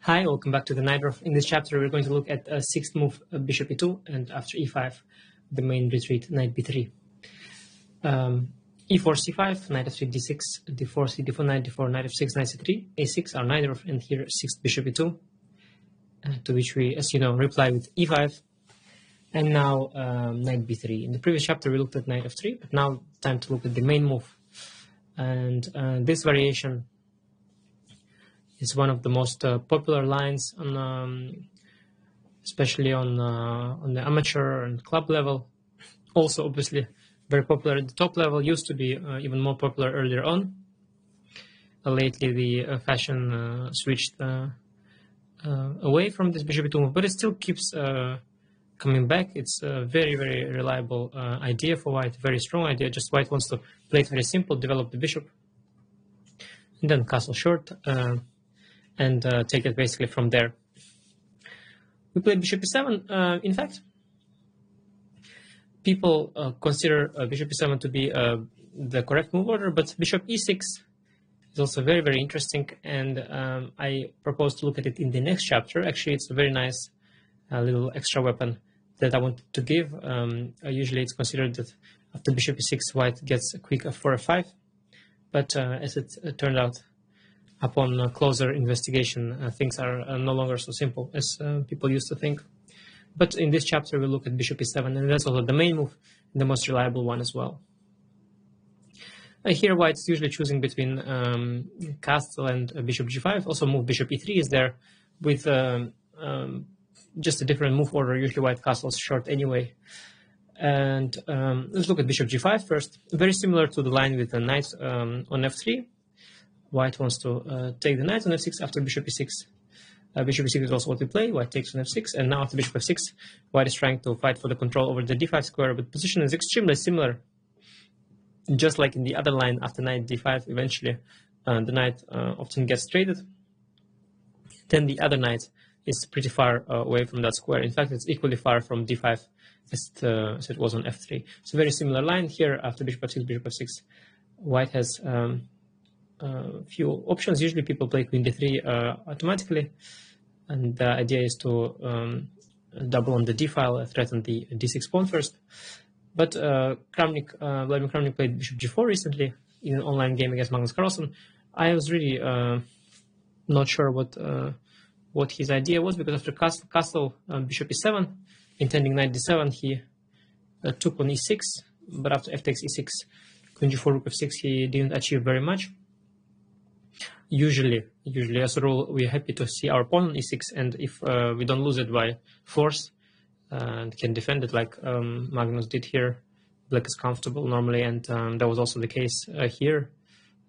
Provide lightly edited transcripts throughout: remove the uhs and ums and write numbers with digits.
Hi, welcome back to the Night of. In this chapter, we're going to look at a sixth move, bishop e2, and after e5, the main retreat, knight b3. E4, c5, knight f3, d6, d4, c, d4, knight d4, knight f6, knight c3, a6, our knight of, and here sixth bishop e2, to which we, as you know, reply with e5, and now knight b3. In the previous chapter, we looked at knight f3, but now time to look at the main move, and this variation is one of the most popular lines, on, especially on the amateur and club level. Also, obviously, very popular at the top level. Used to be even more popular earlier on. Lately, the fashion switched away from this bishop e2 move, but it still keeps coming back. It's a very, very reliable idea for white. Very strong idea. Just white wants to play it very simple, develop the bishop, and then castle short. And take it basically from there. We play bishop e7. In fact, people consider bishop e7 to be the correct move order, but bishop e6 is also very, very interesting, and I propose to look at it in the next chapter. Actually, it's a very nice little extra weapon that I want to give. Usually it's considered that after bishop e6, white gets a quick f4, f5, but as it turned out, upon closer investigation, things are no longer so simple as people used to think. But in this chapter, we'll look at bishop e7, and that's also the main move, the most reliable one as well. Here, white's usually choosing between castle and bishop g5. Also, move bishop e3 is there with just a different move order. Usually, white castles short anyway. And let's look at bishop g5 first. Very similar to the line with the knight on f3. White wants to take the knight on f6 after bishop e6. Bishop e6 is also what we play. White takes on f6, and now after bishop f6, white is trying to fight for the control over the d5 square, but position is extremely similar. Just like in the other line after knight d5, eventually the knight often gets traded. Then the other knight is pretty far away from that square. In fact, it's equally far from d5 as it was on f3. It's a very similar line here after bishop f6, bishop f6. White has few options. Usually people play queen d3 automatically, and the idea is to double on the d file, threaten the d6 pawn first. But Vladimir Kramnik played bishop g4 recently in an online game against Magnus Carlsen. I was really not sure what his idea was, because after castle bishop e7, intending knight d7, he took on e6, but after f takes e6, queen g4, rook f6, he didn't achieve very much. Usually, as a rule, we're happy to see our pawn on e6, and if we don't lose it by force and can defend it like Magnus did here, black is comfortable normally, and that was also the case here.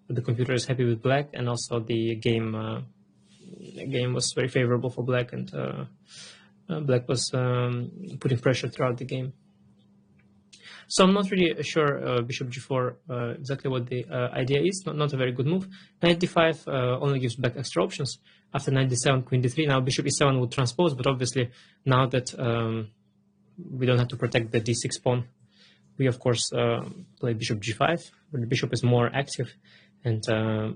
The computer is happy with black, and also the game was very favorable for black, and black was putting pressure throughout the game. So I'm not really sure bishop g4 exactly what the idea is. Not a very good move. Knight d5 only gives black extra options. After knight d7, queen d3. Now bishop e7 would transpose, but obviously now that we don't have to protect the d6 pawn, we of course play bishop g5, where the bishop is more active, and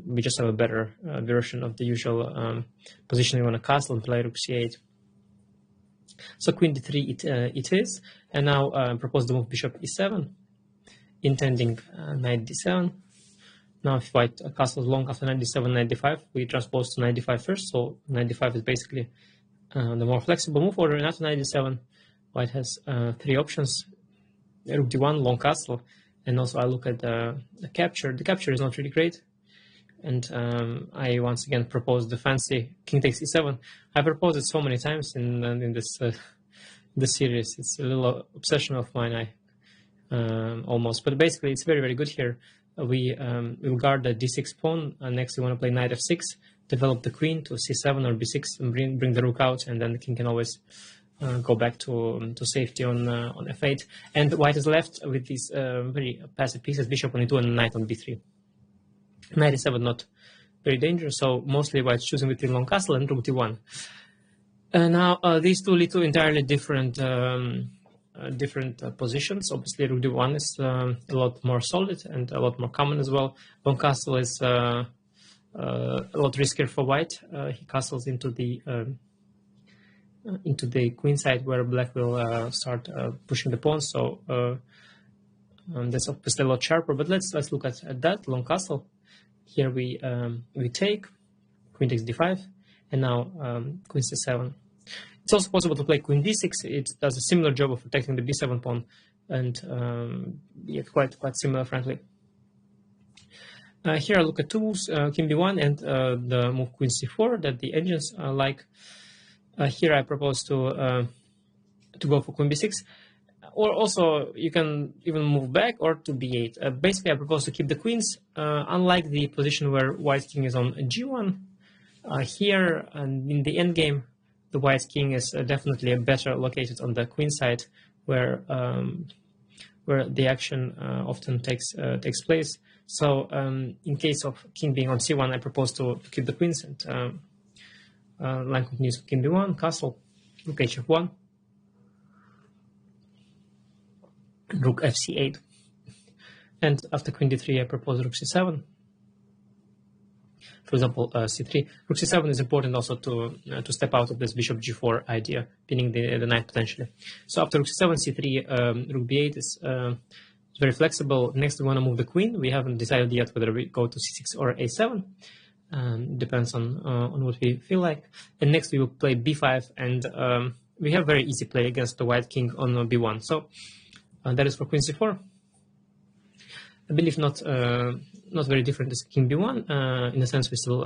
we just have a better version of the usual positioning on a castle and play rook c8. So queen d3 it is, and now propose the move bishop e7, intending knight d7. Now if white castles long after knight d7, knight d5, we transpose to knight d5 first, so knight d5 is basically the more flexible move order, and after knight d7, white has three options: rook d1, long castle, and also I look at the capture. The capture is not really great, and I once again propose the fancy king takes e7. I proposed it so many times in this series. It's a little obsession of mine, almost. But basically, it's very, very good here. We will guard the d6 pawn. Next, we want to play knight f6, develop the queen to c7 or b6, and bring the rook out, and then the king can always go back to safety on f8. And white is left with these very passive pieces: bishop on e2 and knight on b3. Knight e7 not very dangerous, so mostly white's choosing between long castle and rook d1. Now these two lead to entirely different positions. Obviously, rook d1 is a lot more solid and a lot more common as well. Long castle is a lot riskier for white. He castles into the queen side, where black will start pushing the pawns. So that's obviously a lot sharper. But let's look at that long castle. Here we take queen takes d5, and now queen c7. It's also possible to play queen d6. It does a similar job of protecting the b7 pawn, and yeah, quite similar, frankly. Here I look at two moves, king b1 and the move queen c4 that the engines like. Here I propose to go for queen b6, or also you can even move back or to b8. Basically, I propose to keep the queens, unlike the position where white king is on g1. Here in the endgame, the white king is definitely better located on the queen side, where the action often takes place. So in case of king being on c1, I propose to keep the queens, and line continues with king b1, castle, rook hf1, rook fc8, and after queen d3, I propose rook c7. For example, c3. Rook c7 is important also to step out of this bishop g4 idea, pinning the knight potentially. So after rook c7, c3, rook b8 is very flexible. Next, we want to move the queen. We haven't decided yet whether we go to c6 or a7. Depends on what we feel like. And next, we will play b5, and we have very easy play against the white king on b1. So that is for queen c4. I believe not very different as king b1. In a sense, we still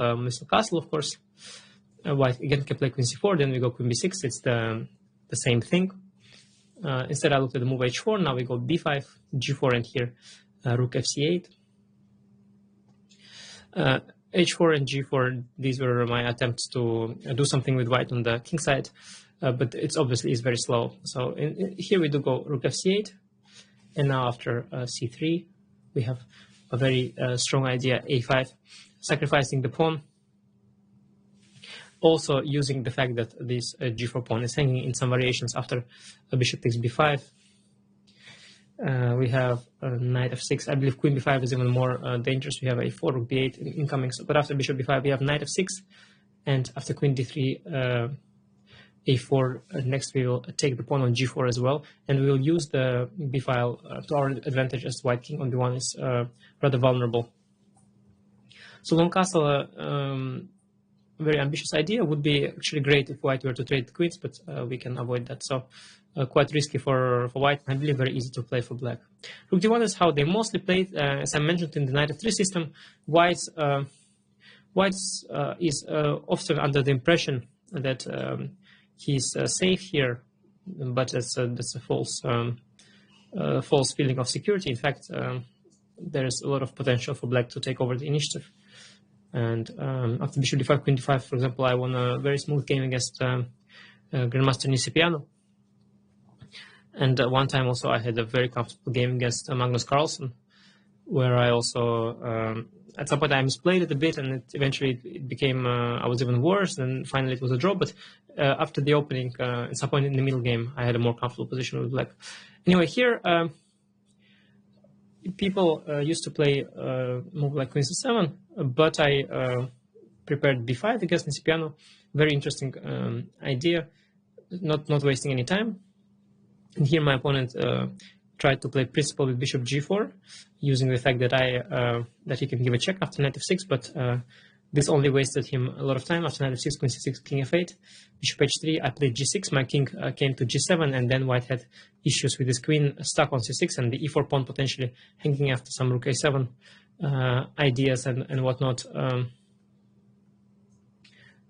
castle, of course. White again can play queen c4, then we go queen b6. It's the same thing. Instead, I looked at the move h4. Now we go b5, g4, and here rook fc8. H4 and g4. These were my attempts to do something with white on the king side, but it's obviously is very slow. So here we do go rook fc8, and now after c3. We have a very strong idea, a5, sacrificing the pawn. Also using the fact that this g4 pawn is hanging in some variations after bishop takes b5. We have knight f6. I believe queen b5 is even more dangerous. We have a4, rook b8 incoming. So, but after bishop b5, we have knight f6. And after queen d3, a4, next we will take the pawn on g4 as well, and we will use the b file to our advantage, as white king on b1 is rather vulnerable. So long castle, very ambitious idea. Would be actually great if white were to trade the queens, but we can avoid that. So quite risky for white, and I believe very easy to play for black. Rook d1 is how they mostly played. As I mentioned in the knight f3 system, white is often under the impression that he's safe here, but that's a false feeling of security. In fact, there is a lot of potential for black to take over the initiative. And after bishop d5, queen d5, for example, I won a very smooth game against Grandmaster Nisipiano. And one time also I had a very comfortable game against Magnus Carlsen, where I also at some point I misplayed it a bit, and eventually it became I was even worse, and finally it was a draw. But after the opening, at some point in the middle game, I had a more comfortable position with black. Anyway, here people used to play move like queen c7, but I prepared b5 against Nisipiano. Very interesting idea, not wasting any time. And here my opponent tried to play principal with bishop g4, using the fact that that he can give a check after knight f6, but this only wasted him a lot of time. After knight f6, queen c6, king f8, bishop h3, I played g6, my king came to g7, and then white had issues with his queen stuck on c6, and the e4 pawn potentially hanging after some rook a7 ideas and whatnot.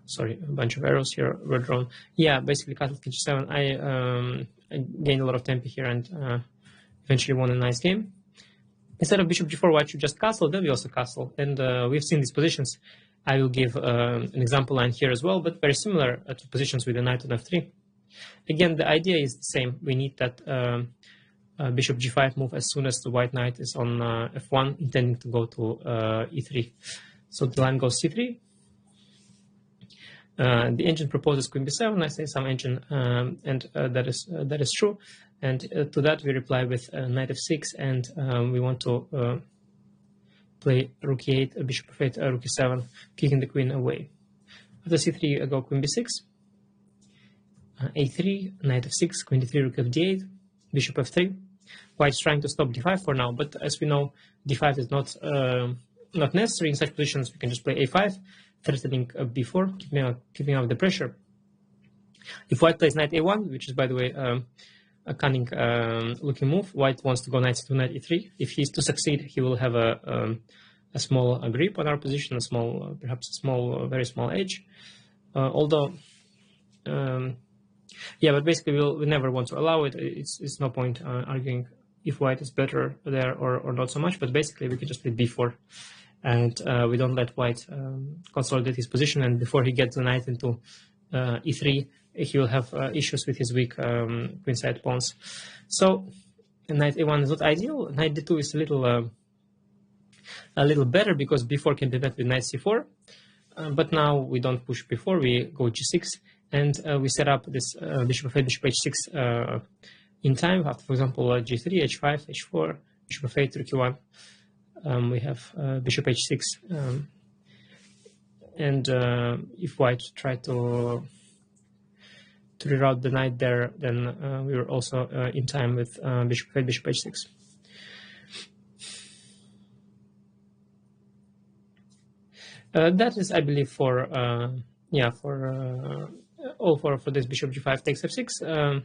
Sorry, a bunch of arrows here were drawn. Yeah, basically castle g7. I gained a lot of tempo here and eventually won a nice game. Instead of bishop g4, white should just castle, then we also castle. And we've seen these positions. I will give an example line here as well, but very similar to positions with the knight on f3. Again, the idea is the same. We need that bishop g5 move as soon as the white knight is on f1, intending to go to e3. So the line goes c3. The engine proposes queen b7. I say some engine, and that is true. And to that we reply with knight f6, and we want to play rook e8, bishop f8, rook e7, kicking the queen away. After c3, go queen b6, a3, knight f6, queen d3, rook f d8, bishop f3. White's trying to stop d5 for now, but as we know, d5 is not necessary in such positions. We can just play a5, threatening b4, keeping up the pressure. If White plays knight a1, which is, by the way, a cunning looking move, White wants to go knight c2, knight e3. If he's to succeed, he will have a small grip on our position, a small, perhaps a small, very small edge. Although, yeah, but basically we never want to allow it. It's no point arguing if White is better there or not so much. But basically, we can just play b4, and we don't let White consolidate his position. And before he gets the knight into e3, he will have issues with his weak queenside pawns. So knight a1 is not ideal. Knight d2 is a little better because b4 can be met with knight c4. But now we don't push b4, we go g6, and we set up this bishop f8, bishop h6 in time. After, for example, g3, h5, h4, bishop f8, rook e1. We have bishop h6, and if White tried to reroute the knight there, then we were also in time with bishop f8, bishop h6. That is, I believe, for this bishop g5 takes f6.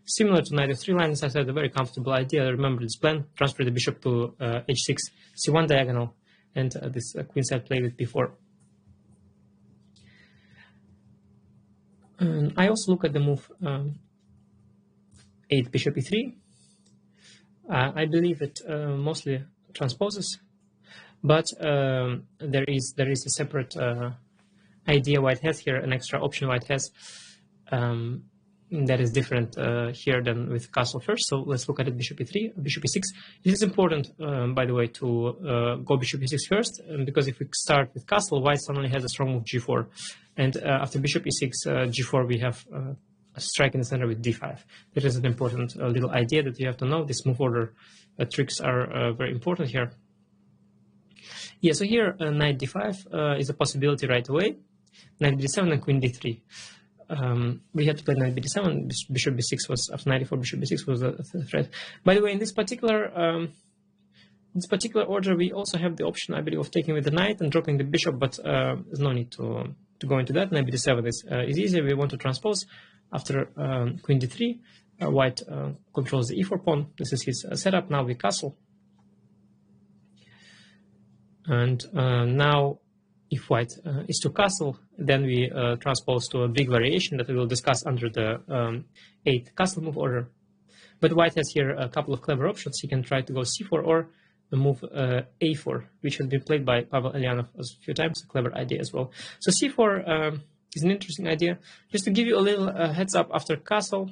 Similar to knight f3 line, as I said, a very comfortable idea. Remember this plan: transfer the bishop to h6, c1 diagonal, and this queenside play with b4. I also look at the move 8 bishop e3. I believe it mostly transposes. But there is a separate idea White has here, an extra option White has that is different here than with castle first. So let's look at it: bishop e3, bishop e6. It is important, by the way, to go bishop e6 first, because if we start with castle, White suddenly has a strong move g4, and after bishop e6, g4, we have a strike in the center with d5. That is an important little idea that you have to know. These move order tricks are very important here. Yeah, so here knight d5 is a possibility right away. Knight b7 and queen d3. We had to play knight b7. Bishop b6 was, after knight e4, bishop b6 was a threat. By the way, in this particular order, we also have the option, I believe, of taking with the knight and dropping the bishop, but there's no need to go into that. Knight b7 is easy. We want to transpose after queen d3. White controls the e4 pawn. This is his setup. Now we castle. And now, if White is to castle, then we transpose to a big variation that we will discuss under the 8 castle move order. But White has here a couple of clever options. He can try to go c4 or move a4, which has been played by Pavel Elyanov a few times. A clever idea as well. So c4 is an interesting idea. Just to give you a little heads up, after castle,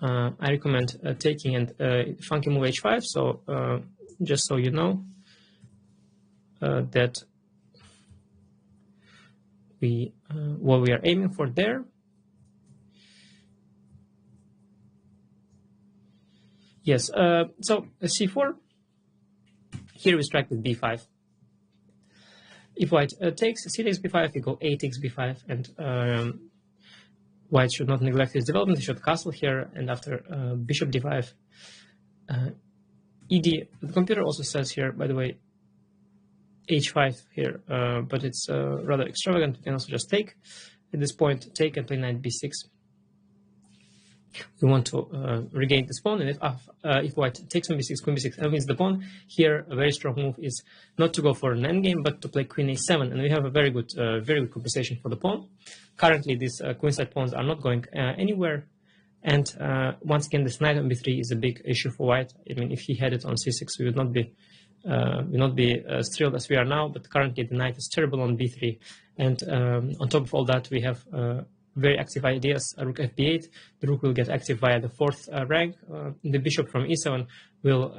I recommend taking and funky move h5. So just so you know that what we are aiming for there. Yes, so c4, here we strike with b5. If White takes, c takes b5, we go a takes b5, and White should not neglect his development. He should castle here, and after bishop d5, ed. The computer also says here, by the way, h5 here, but it's rather extravagant. We can also just take. At this point, take and play knight b6. We want to regain this pawn, and if White takes on b6, queen b6, and wins the pawn, here a very strong move is not to go for an endgame, but to play queen a7, and we have a very good compensation for the pawn. Currently, these queenside pawns are not going anywhere. And once again, this knight on b3 is a big issue for White. I mean, if he had it on c6, we would not be thrilled as we are now. But currently, the knight is terrible on b3. And on top of all that, we have very active ideas. Rook fb8. The rook will get active via the 4th rank. The bishop from e7 will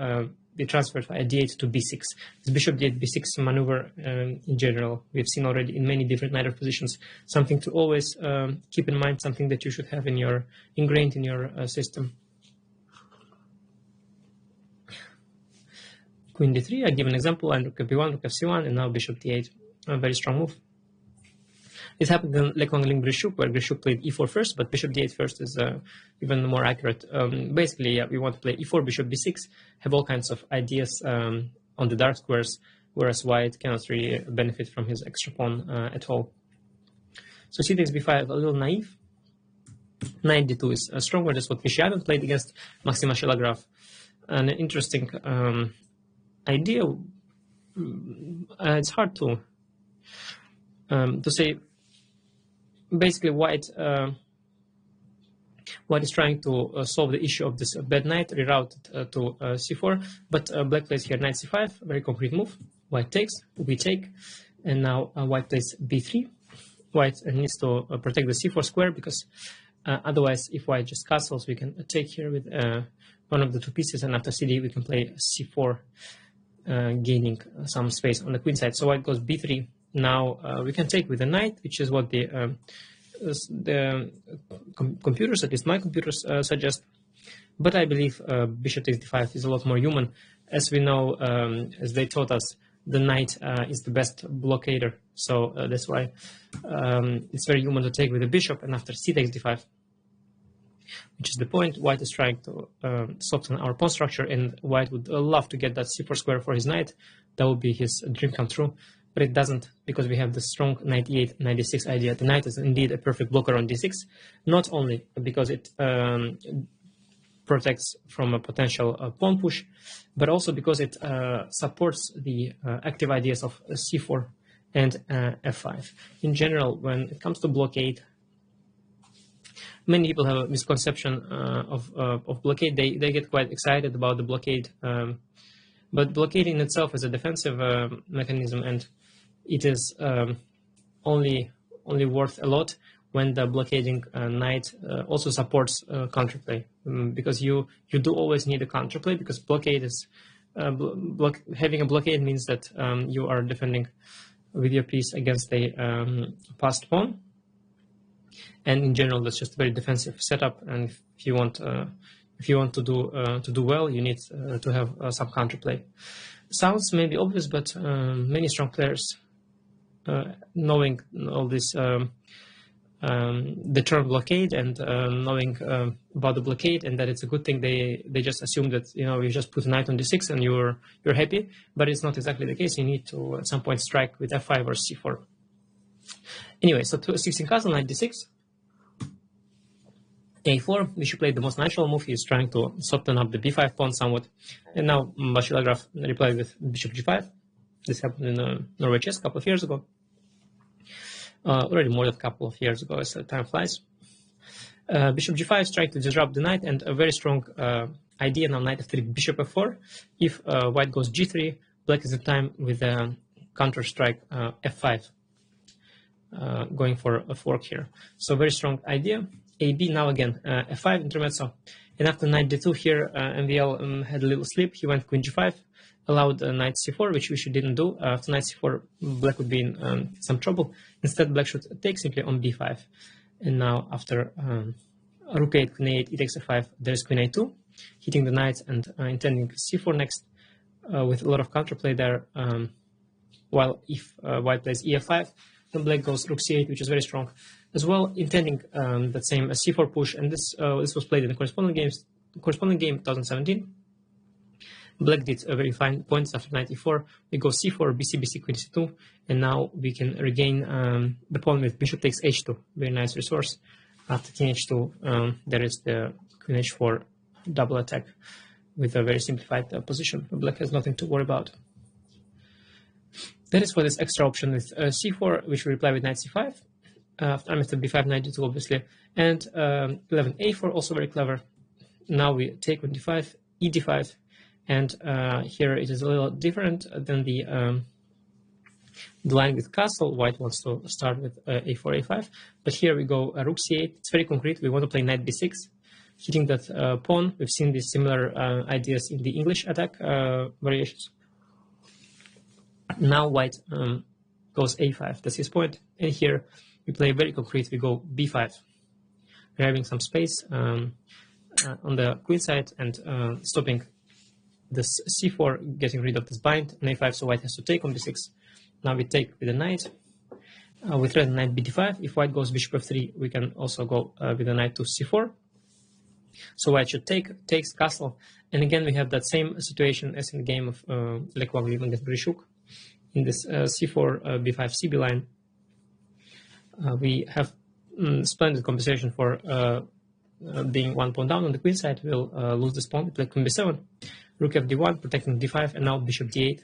be transferred via d8 to b6. This bishop d8 b6 maneuver, in general, we've seen already in many different knight positions. Something to always keep in mind, something that you should have ingrained in your system. queen d3. I give an example, and rook b1, rook f1, and now bishop d8. A very strong move. This happened in Lekong Grishuk, where Grishuk played e4 first, but bishop d8 first is even more accurate. Basically, yeah, we want to play e4, bishop b6, have all kinds of ideas on the dark squares, whereas white cannot really benefit from his extra pawn at all. So c takes b5, a little naive. Knight d2 is stronger. That's what Vishyadin played against Maxima Shelagraf. An interesting idea. It's hard to say. Basically, white is trying to solve the issue of this bad knight, rerouted to c4, but black plays here knight c5, very concrete move. White takes, we take, and now white plays b3. White needs to protect the c4 square, because otherwise, if white just castles, we can take here with one of the two pieces, and after cd we can play c4, gaining some space on the queen side. So white goes b3. Now we can take with the knight, which is what the computers, at least my computers, suggest. But I believe bishop takes d5 is a lot more human. As we know, as they taught us, the knight is the best blockader. So that's why it's very human to take with the bishop, and after c takes d5, which is the point. White is trying to soften our pawn structure, and white would love to get that c4 square for his knight. That would be his dream come true. But it doesn't, because we have the strong knight e8, knight d6 idea. The knight is indeed a perfect blocker on d6, not only because it protects from a potential pawn push, but also because it supports the active ideas of c4 and f5. In general, when it comes to blockade, many people have a misconception of blockade. They get quite excited about the blockade, but blockade in itself is a defensive mechanism, and it is only worth a lot when the blockading knight also supports counterplay, because you do always need a counterplay, because blockade is having a blockade means that you are defending with your piece against a passed pawn, and in general that's just a very defensive setup. And if you want to do well, you need to have some counterplay. Sounds maybe obvious, but many strong players, knowing all this, the term blockade, and knowing about the blockade and that it's a good thing, they just assume that, you know, you just put a knight on d6 and you're happy. But it's not exactly the case. You need to at some point strike with f5 or c4. Anyway, so 16 castle, knight d6. a4, we should play the most natural move. He's trying to soften up the b5 pawn somewhat. And now Bashilagraf replied with bishop g5. This happened in Norway chess a couple of years ago. Already more than a couple of years ago, as time flies. Bishop g5 is trying to disrupt the knight, and a very strong idea now, knight f3, bishop f4. If white goes g3, black is in time with a counter strike f5, going for a fork here. So very strong idea. AB now again f5 intermezzo, and after knight d2 here, MVL had a little slip. He went queen g5, allowed knight c4, which we didn't do. After knight c4, black would be in some trouble. Instead, black should take simply on b5. And now after rook 8, queen 8, e takes f5, there's queen a2, hitting the knight and intending c4 next, with a lot of counterplay there. While if white plays ef5, then black goes rook c8, which is very strong as well, intending that same c4 push. And this was played in the corresponding game 2017. Black did very fine points after knight e4. We go c4, bc, bc, queen c2, and now we can regain the pawn with bishop takes h2. Very nice resource. After king h2, there is the queen h4 double attack with a very simplified position. Black has nothing to worry about. That is for this extra option with c4, which we reply with knight c5. After b5, knight d2, obviously, and 11 a4, also very clever. Now we take on d5, e d5, and here it is a little different than the line with castle. White wants to start with a4, a5, but here we go rook c8. It's very concrete. We want to play knight b6, hitting that pawn. We've seen these similar ideas in the English attack variations. Now white goes a5. That's his point. And here we play very concrete. We go b5. We're having some space on the queen side and stopping this c4, getting rid of this bind on a5, so white has to take on b6. Now we take with the knight. We threaten knight b5. If white goes bishop f3, we can also go with the knight to c4. So white should takes castle, and again we have that same situation as in the game of Lech Wagner against Grishuk. In this c4 b5 cb line, we have splendid compensation for being 1 pawn down on the queen side. We'll lose this pawn. We play queen b7, rook fd1, protecting d5, and now bishop d8,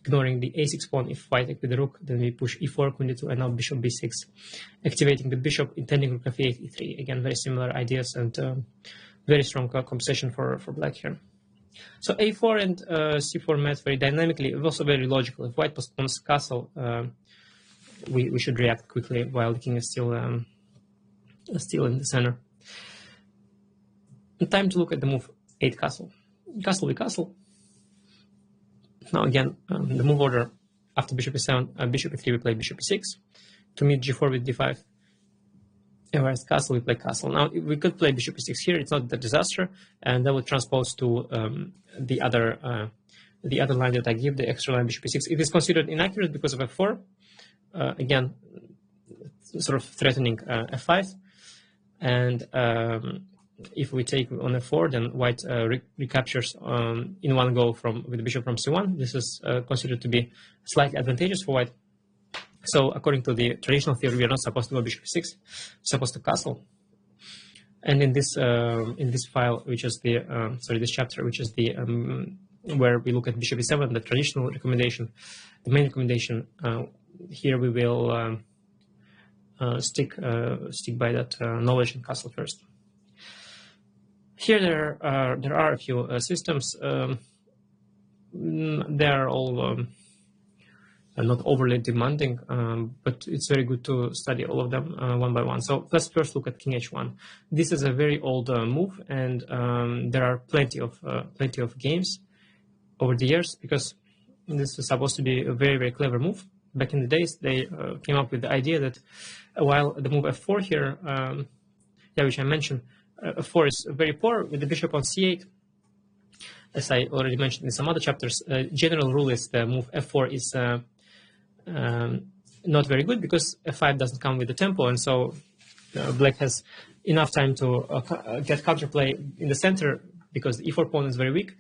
ignoring the a6 pawn. If white take with the rook, then we push e4, queen d2, and now bishop b6, activating the bishop, intending rook f8, e3. Again, very similar ideas and very strong compensation for black here. So a4 and c4 met very dynamically, also very logical. If white postpones castle, we should react quickly while the king is still in the center. And time to look at the move 8 castle. Castle with castle. Now again, the move order after bishop e7, bishop e3, we play bishop e6. To meet g4 with d5. Whereas castle, we play castle. Now we could play bishop e6 here. It's not a disaster, and that would transpose to the other line that I give, the extra line bishop e6. It is considered inaccurate because of f4. Again, sort of threatening f5, and if we take on f4, then white recaptures in one go with the bishop from c1. This is considered to be slightly advantageous for white. So according to the traditional theory, we are not supposed to go bishop e6, we're supposed to castle. And in this file, which is the this chapter, which is the where we look at bishop e7, the traditional recommendation, the main recommendation, here we will stick by that knowledge and castle first. Here there are a few systems. They are all not overly demanding, but it's very good to study all of them one by one. So let's first look at king h1. This is a very old move, and there are plenty of games over the years, because this is supposed to be a very, very clever move. Back in the days, they came up with the idea that while the move f4 here, which I mentioned, f4 is very poor with the bishop on c8. As I already mentioned in some other chapters, general rule is the move f4 is not very good because f5 doesn't come with the tempo, and so black has enough time to get counterplay in the center because the e4 pawn is very weak.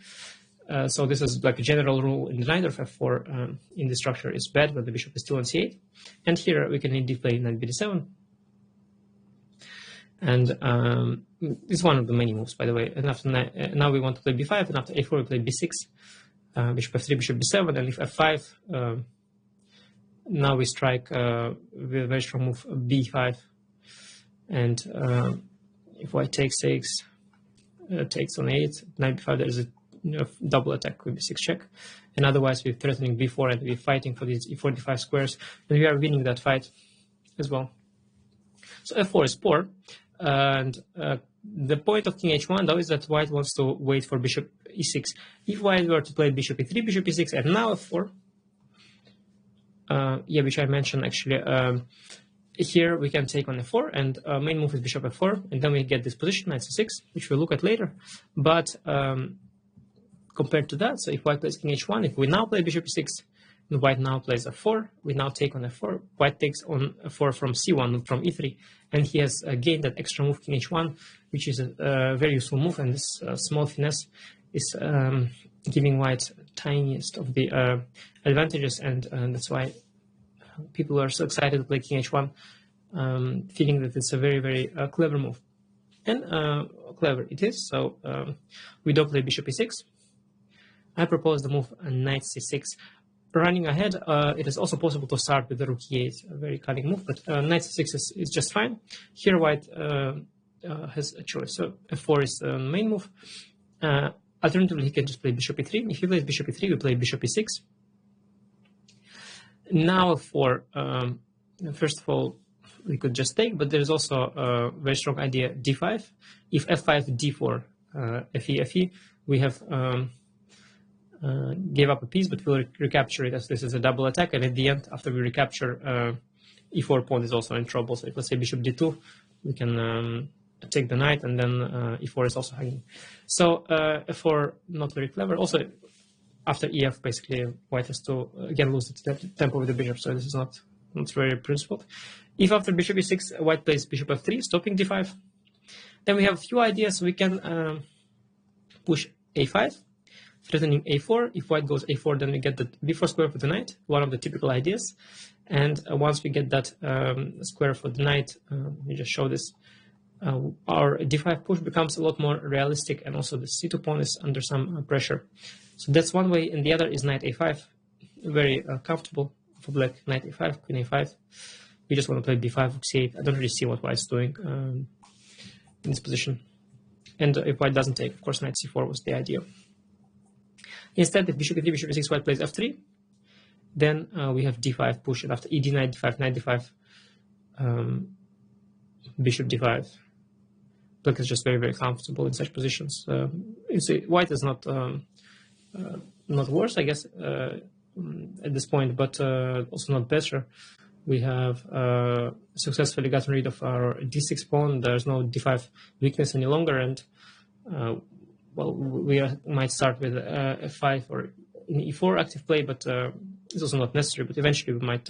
So this is like a general rule in the line of f4 in the structure is bad when the bishop is still on c8. And here we can indeed play knight b7. And it's one of the many moves, by the way. And after now we want to play b5, and after a4 we play b6, bishop f3, bishop b7, and if f5, now we strike with a very strong move b5. And if white takes takes on 8, knight b5, there is a double attack with b6 check. And otherwise we're threatening b4, and we're fighting for these e4, d5 squares, and we are winning that fight as well. So f4 is poor. And the point of king h1, though, is that white wants to wait for bishop e6. If white were to play bishop e3, bishop e6, and now f4, which I mentioned actually, here we can take on f4, and main move is bishop f4, and then we get this position, knight c6, which we'll look at later. But compared to that, so if white plays king h1, if we now play bishop e6, and white now plays f4, we now take on f4, white takes on f4 from c1, not from e3, and he has gained that extra move king h1, which is a very useful move, and this small finesse is giving white tiniest of the advantages, and that's why people are so excited to play king h1, feeling that it's a very, very clever move. And clever it is, so we don't play bishop e6. I propose the move knight c6. Running ahead, it is also possible to start with the rook e8, a very cunning move, but knight c6 is just fine. Here white has a choice, so f4 is the main move. Alternatively, he can just play bishop e3. If he plays bishop e3, we play bishop e6. Now for, first of all, we could just take, but there's also a very strong idea d5. If f5, d4, fe, we have gave up a piece, but we'll recapture it as this is a double attack, and at the end, after we recapture, e4 pawn is also in trouble. So if let's say bishop d2, we can take the knight, and then e4 is also hanging. So f4 not very clever. Also, after ef, basically white has to again lose the tempo with the bishop, so this is not very principled. If after bishop e6, white plays bishop f3, stopping d5, then we have a few ideas. We can push a5, threatening a4. If white goes a4, then we get the b4 square for the knight, one of the typical ideas. And once we get that square for the knight, let me just show this, our d5 push becomes a lot more realistic, and also the c2 pawn is under some pressure. So that's one way, and the other is knight a5, very comfortable for black. Knight a5, queen a5. We just want to play b5, rook c8. I don't really see what white's doing in this position. And if white doesn't take, of course, knight c4 was the idea. Instead, if bishop e3, bishop e6, white plays f3, then we have d5 push, and after ed, knight d5, knight d5, bishop d5. Black is just very, very comfortable in such positions. White is not worse, I guess, at this point, but also not better. We have successfully gotten rid of our d6 pawn. There's no d5 weakness any longer, and well, we might start with f5 or in e4 active play, but it's also not necessary. But eventually we might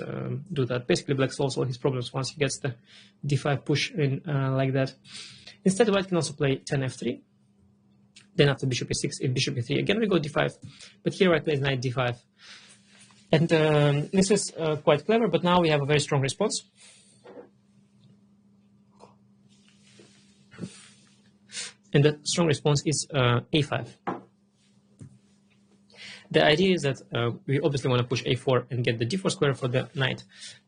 do that. Basically, black solves all his problems once he gets the d5 push in like that. Instead, white can also play 10 f3. Then after bishop e6, if bishop e3, again we go d5. But here white plays knight d5. And this is quite clever, but now we have a very strong response. And the strong response is a5. The idea is that we obviously want to push a4 and get the d4 square for the knight.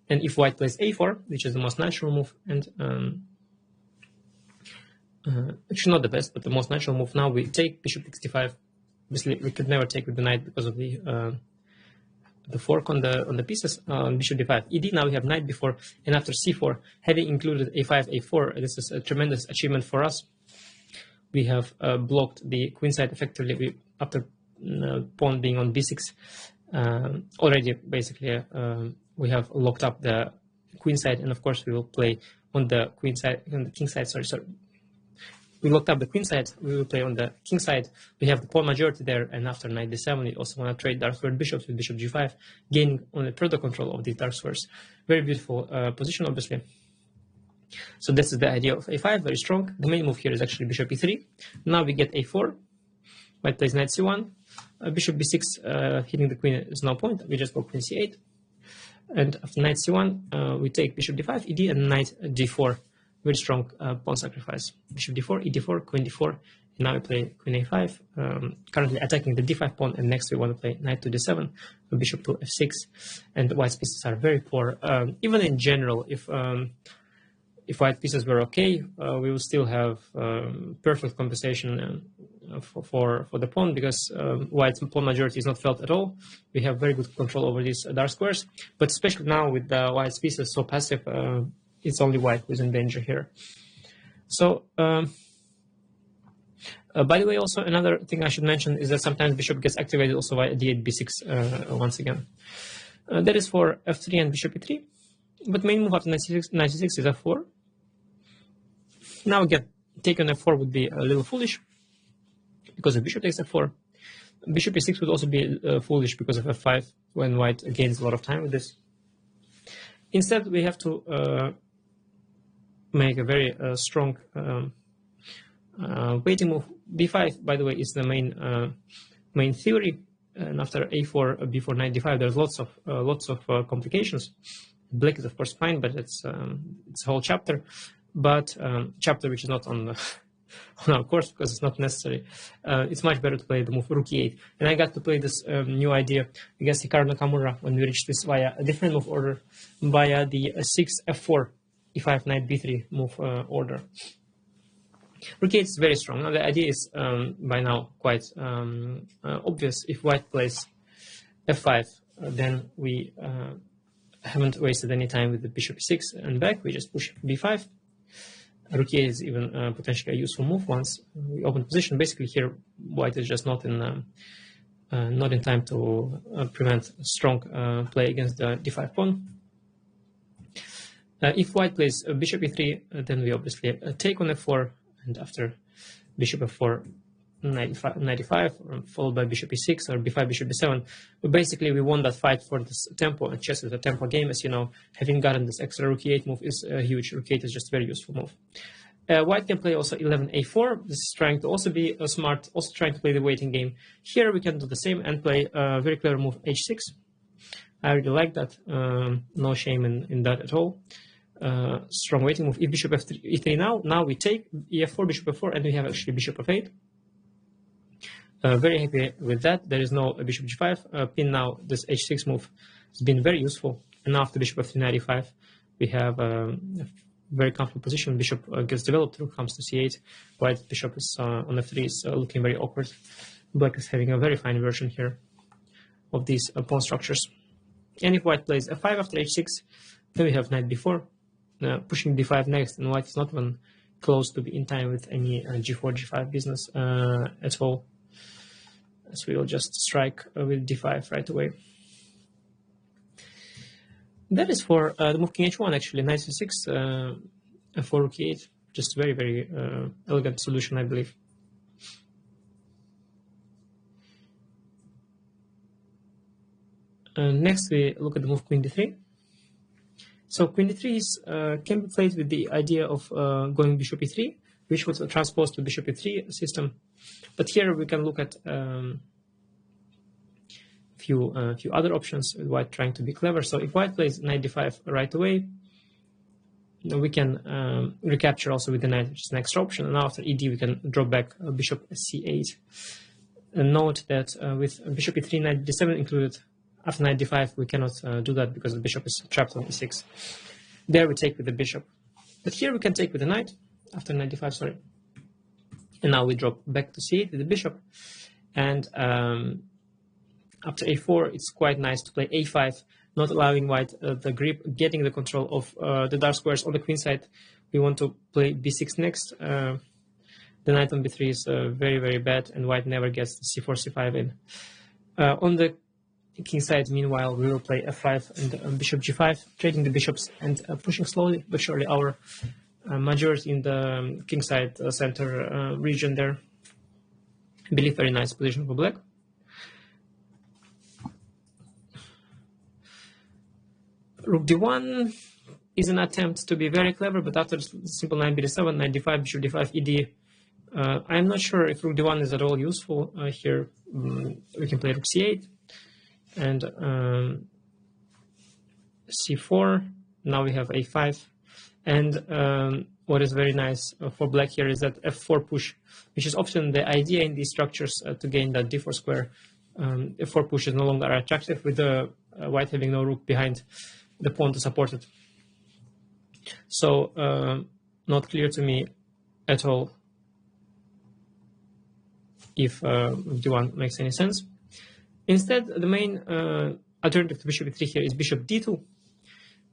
And if white plays a4, which is the most natural move, and actually not the best, but the most natural move, now we take bishop takes d5. Obviously, we could never take with the knight because of the fork on the pieces. Bishop d5, ed. Now we have knight b4, and after c4, having included a5, a4, this is a tremendous achievement for us. We have blocked the queen side effectively. After pawn being on b6, already basically we have locked up the queen side, and of course we will play on the queen side, on the king side. Sorry. We locked up the queen side, we will play on the king side. We have the pawn majority there, and after knight d7, we also want to trade dark squared bishops with bishop g5, gaining only further control of these dark squares. Very beautiful position, obviously. So this is the idea of a5, very strong. The main move here is actually bishop e3. Now we get a4, white plays knight c1, bishop b6, hitting the queen is no point, we just go queen c8. And after knight c1, we take bishop d5, ed, and knight d4. Very strong pawn sacrifice. Bishop d4, e4, queen d4, and now we play queen a5, currently attacking the d5 pawn, and next we want to play knight to d7, bishop to f6, and white's pieces are very poor. Even in general, if white pieces were okay, we will still have perfect compensation for the pawn, because white's pawn majority is not felt at all. We have very good control over these dark squares, but especially now with the white's pieces so passive, it's only white who's in danger here. So, by the way, also another thing I should mention is that sometimes bishop gets activated also by d8, b6 once again. That is for f3 and bishop e3. But main move after 96 is f4. Now again, taking f4 would be a little foolish because the bishop takes f4. Bishop e6 would also be foolish because of f5 when white gains a lot of time with this. Instead, we have to make a very strong waiting move. b5, by the way, is the main theory. And after a4, b4, knight d5, there's lots of complications. Black is of course fine, but it's a whole chapter. But chapter which is not on our course because it's not necessary. It's much better to play the move rook e8. And I got to play this new idea against Hikaru Nakamura when we reached this via a different move order, via the 6 f4 e5 knight b3 move order. Rook e8 is very strong. Now the idea is by now quite obvious. If white plays f5, then we haven't wasted any time with the bishop e6 and back. We just push b5. Rook e8 is even potentially a useful move once we open position. Basically here white is just not in time to prevent strong play against the d5 pawn. If white plays bishop e3, then we obviously take on f4, and after bishop f4, 95, followed by bishop e6 or b5, bishop b7. But basically, we won that fight for this tempo, and chess is a tempo game, as you know. Having gotten this extra rook e8 move is huge. Rook e8 is just a very useful move. White can play also 11a4. This is trying to also be smart, also trying to play the waiting game. Here we can do the same and play a very clever move h6. I really like that. No shame in that at all. Strong waiting move. If bishop f3, e3 now we take ef4, bishop f4, and we have actually bishop f8. Very happy with that. There is no bishop g5. Pin now, this h6 move has been very useful. And now after bishop f3, knight e5, we have a very comfortable position. Bishop gets developed, rook comes to c8. White bishop is on f3 is looking very awkward. Black is having a very fine version here of these pawn structures. And if white plays f5 after h6, then we have knight b4, pushing d5 next, and white is not even close to be in time with any g4, g5 business at all. So we will just strike with d5 right away. That is for the move king h1, actually. Knight c6, f4, rook e8. Just very, very elegant solution, I believe. Next, we look at the move queen d3. So queen d3 is, can be played with the idea of going bishop e3, which would transpose to bishop e3 system. But here we can look at few other options with white trying to be clever. So if white plays knight d5 right away, we can recapture also with the knight, which is the next option. And after ed, we can drop back bishop c8. And note that with bishop e3, knight d7 included, after knight d5, we cannot do that because the bishop is trapped on e6. There we take with the bishop. But here we can take with the knight, after knight d5, sorry. And now we drop back to c8 with the bishop. And after a4, it's quite nice to play a5, not allowing white the grip, getting the control of the dark squares on the queen side. We want to play b6 next. The knight on b3 is very, very bad, and white never gets the c4, c5 in. On the king side, meanwhile, we will play f5 and bishop g5, trading the bishops and pushing slowly but surely our majority in the king side center region there. I believe very nice position for black. Rook d1 is an attempt to be very clever, but after simple knight b7, knight d5, bishop d5, ed, I'm not sure if rook d1 is at all useful here. We can play rook c8 and c4. Now we have a5. And what is very nice for black here is that f4 push, which is often the idea in these structures to gain that d4 square. F4 push is no longer attractive with the white having no rook behind the pawn to support it. So not clear to me at all if d1 makes any sense. Instead, the main alternative to bishop e3 here is bishop d2.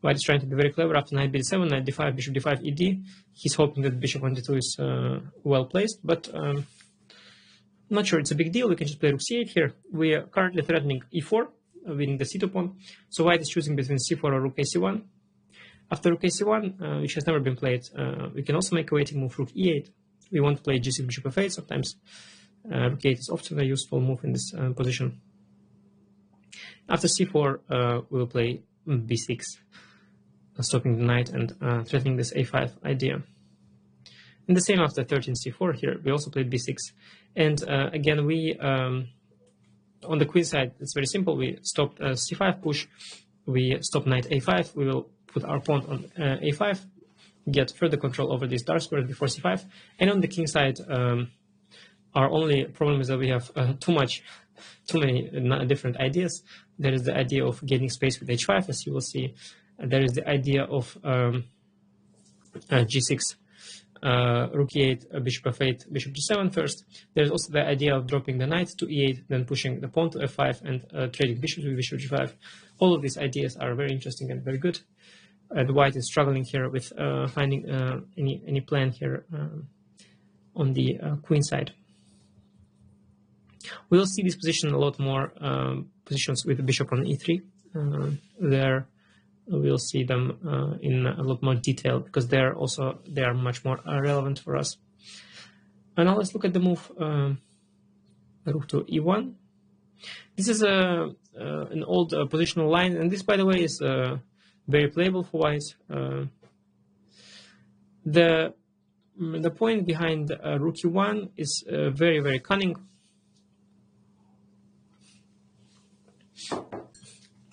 White is trying to be very clever after knight b7, knight d5, bishop d5, ed. He's hoping that bishop on d2 is well placed, but not sure it's a big deal. We can just play rook c8 here. We are currently threatening e4, winning the c2 pawn. So white is choosing between c4 or rook ac1. After rook ac1, which has never been played, we can also make a waiting move, rook e8. We want to play g6, bishop f8 sometimes. Rook e8 is often a useful move in this position. After c4, we will play b6, stopping the knight and threatening this a5 idea. And the same after 13 c4 here, we also played b6. And again, we, on the queen side, it's very simple. We stopped c5 push, we stop knight a5, we will put our pawn on a5, get further control over this dark square before c5. And on the king side, our only problem is that we have too many different ideas. There is the idea of gaining space with h5, as you will see. There is the idea of g6, rook e8, bishop f8, bishop g7 first. There's also the idea of dropping the knight to e8, then pushing the pawn to f5 and trading bishop with bishop g5. All of these ideas are very interesting and very good. And white is struggling here with finding any plan here on the queen side. We'll see this position a lot more positions with the bishop on e3. There we'll see them in a lot more detail because they are much more relevant for us. And now let's look at the move rook to e1. This is an old positional line, and this, by the way, is very playable for white. The point behind rook e1 is very, very cunning.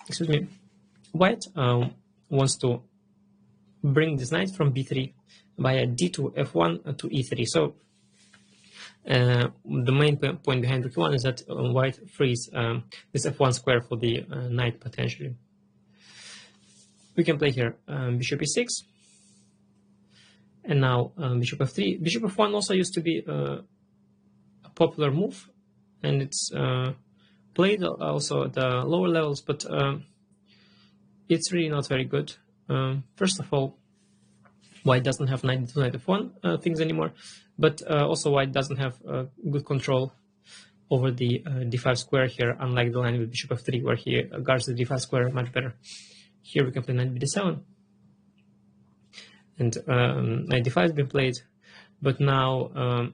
Excuse me. White wants to bring this knight from b3 via d2, f1 to e3. So the main point behind rook e1 is that white frees this f1 square for the knight potentially. We can play here bishop e6, and now bishop f3. Bishop f1 also used to be a popular move, and it's played also at the lower levels, but it's really not very good. First of all, white doesn't have knight d2, knight f1 things anymore, but also white doesn't have good control over the d5 square here, unlike the line with bishop f3, where he guards the d5 square much better. Here we can play knight b7, and knight d5 has been played, but now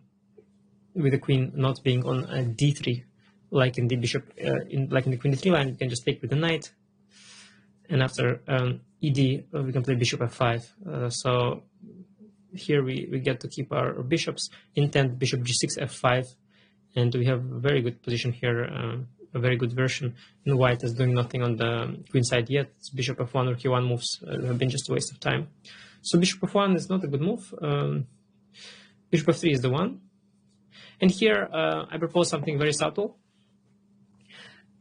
with the queen not being on d3, like in the bishop, like in the queen d3 line, we can just take with the knight, and after ed we can play bishop f5. So here we get to keep our bishops intent, bishop g6, f5, and we have a very good position here, a very good version. And white is doing nothing on the queen side yet. It's bishop f1 or q1 moves have been just a waste of time. So bishop f1 is not a good move. Bishop f3 is the one. And here I propose something very subtle.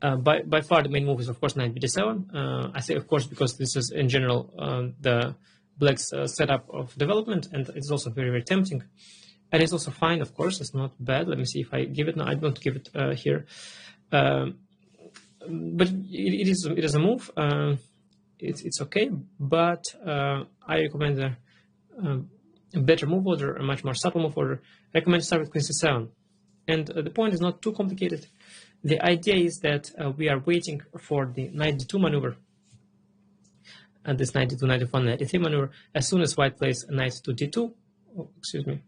By far the main move is of course knight b7. I say of course because this is in general the black's setup of development, and it's also very, very tempting. And it's also fine, of course, it's not bad. Let me see if I give it. No, I don't give it here. But it is a move. It's okay, but I recommend a better move order, a much more subtle move order. I recommend to start with queen c7. And the point is not too complicated. The idea is that we are waiting for the knight d2 maneuver, and this knight d2, knight f1, knight d3 maneuver. As soon as white plays knight to d2, oh, excuse me,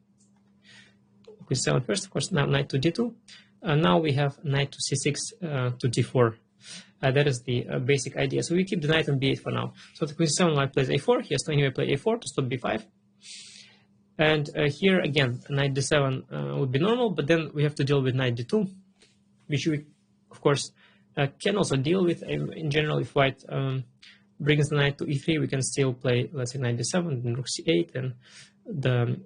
queen c7 first, of course, now knight to d2. Now we have knight to c6 to d4. That is the basic idea. So we keep the knight on b8 for now. So the queen c7 white plays a4. He has to anyway play a4 to stop b5. And here again, knight d7 would be normal, but then we have to deal with knight d2, which we, of course, can also deal with. In general, if white brings the knight to e3, we can still play, let's say, knight d7, then rook c8, and the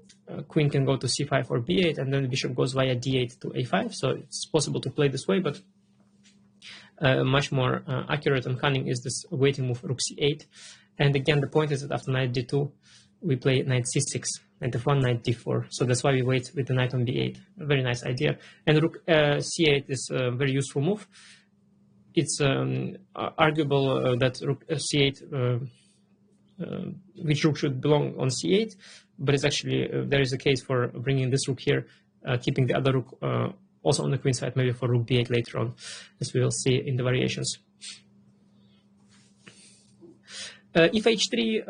queen can go to c5 or b8, and then the bishop goes via d8 to a5. So it's possible to play this way, but much more accurate and cunning is this waiting move, rook c8. And again, the point is that after knight d2, we play knight c6, knight f1, knight d4. So that's why we wait with the knight on b8. A very nice idea. And rook c8 is a very useful move. It's arguable that rook c8, which rook should belong on c8, but it's actually, there is a case for bringing this rook here, keeping the other rook also on the queen side, maybe for rook b8 later on, as we will see in the variations. If h3,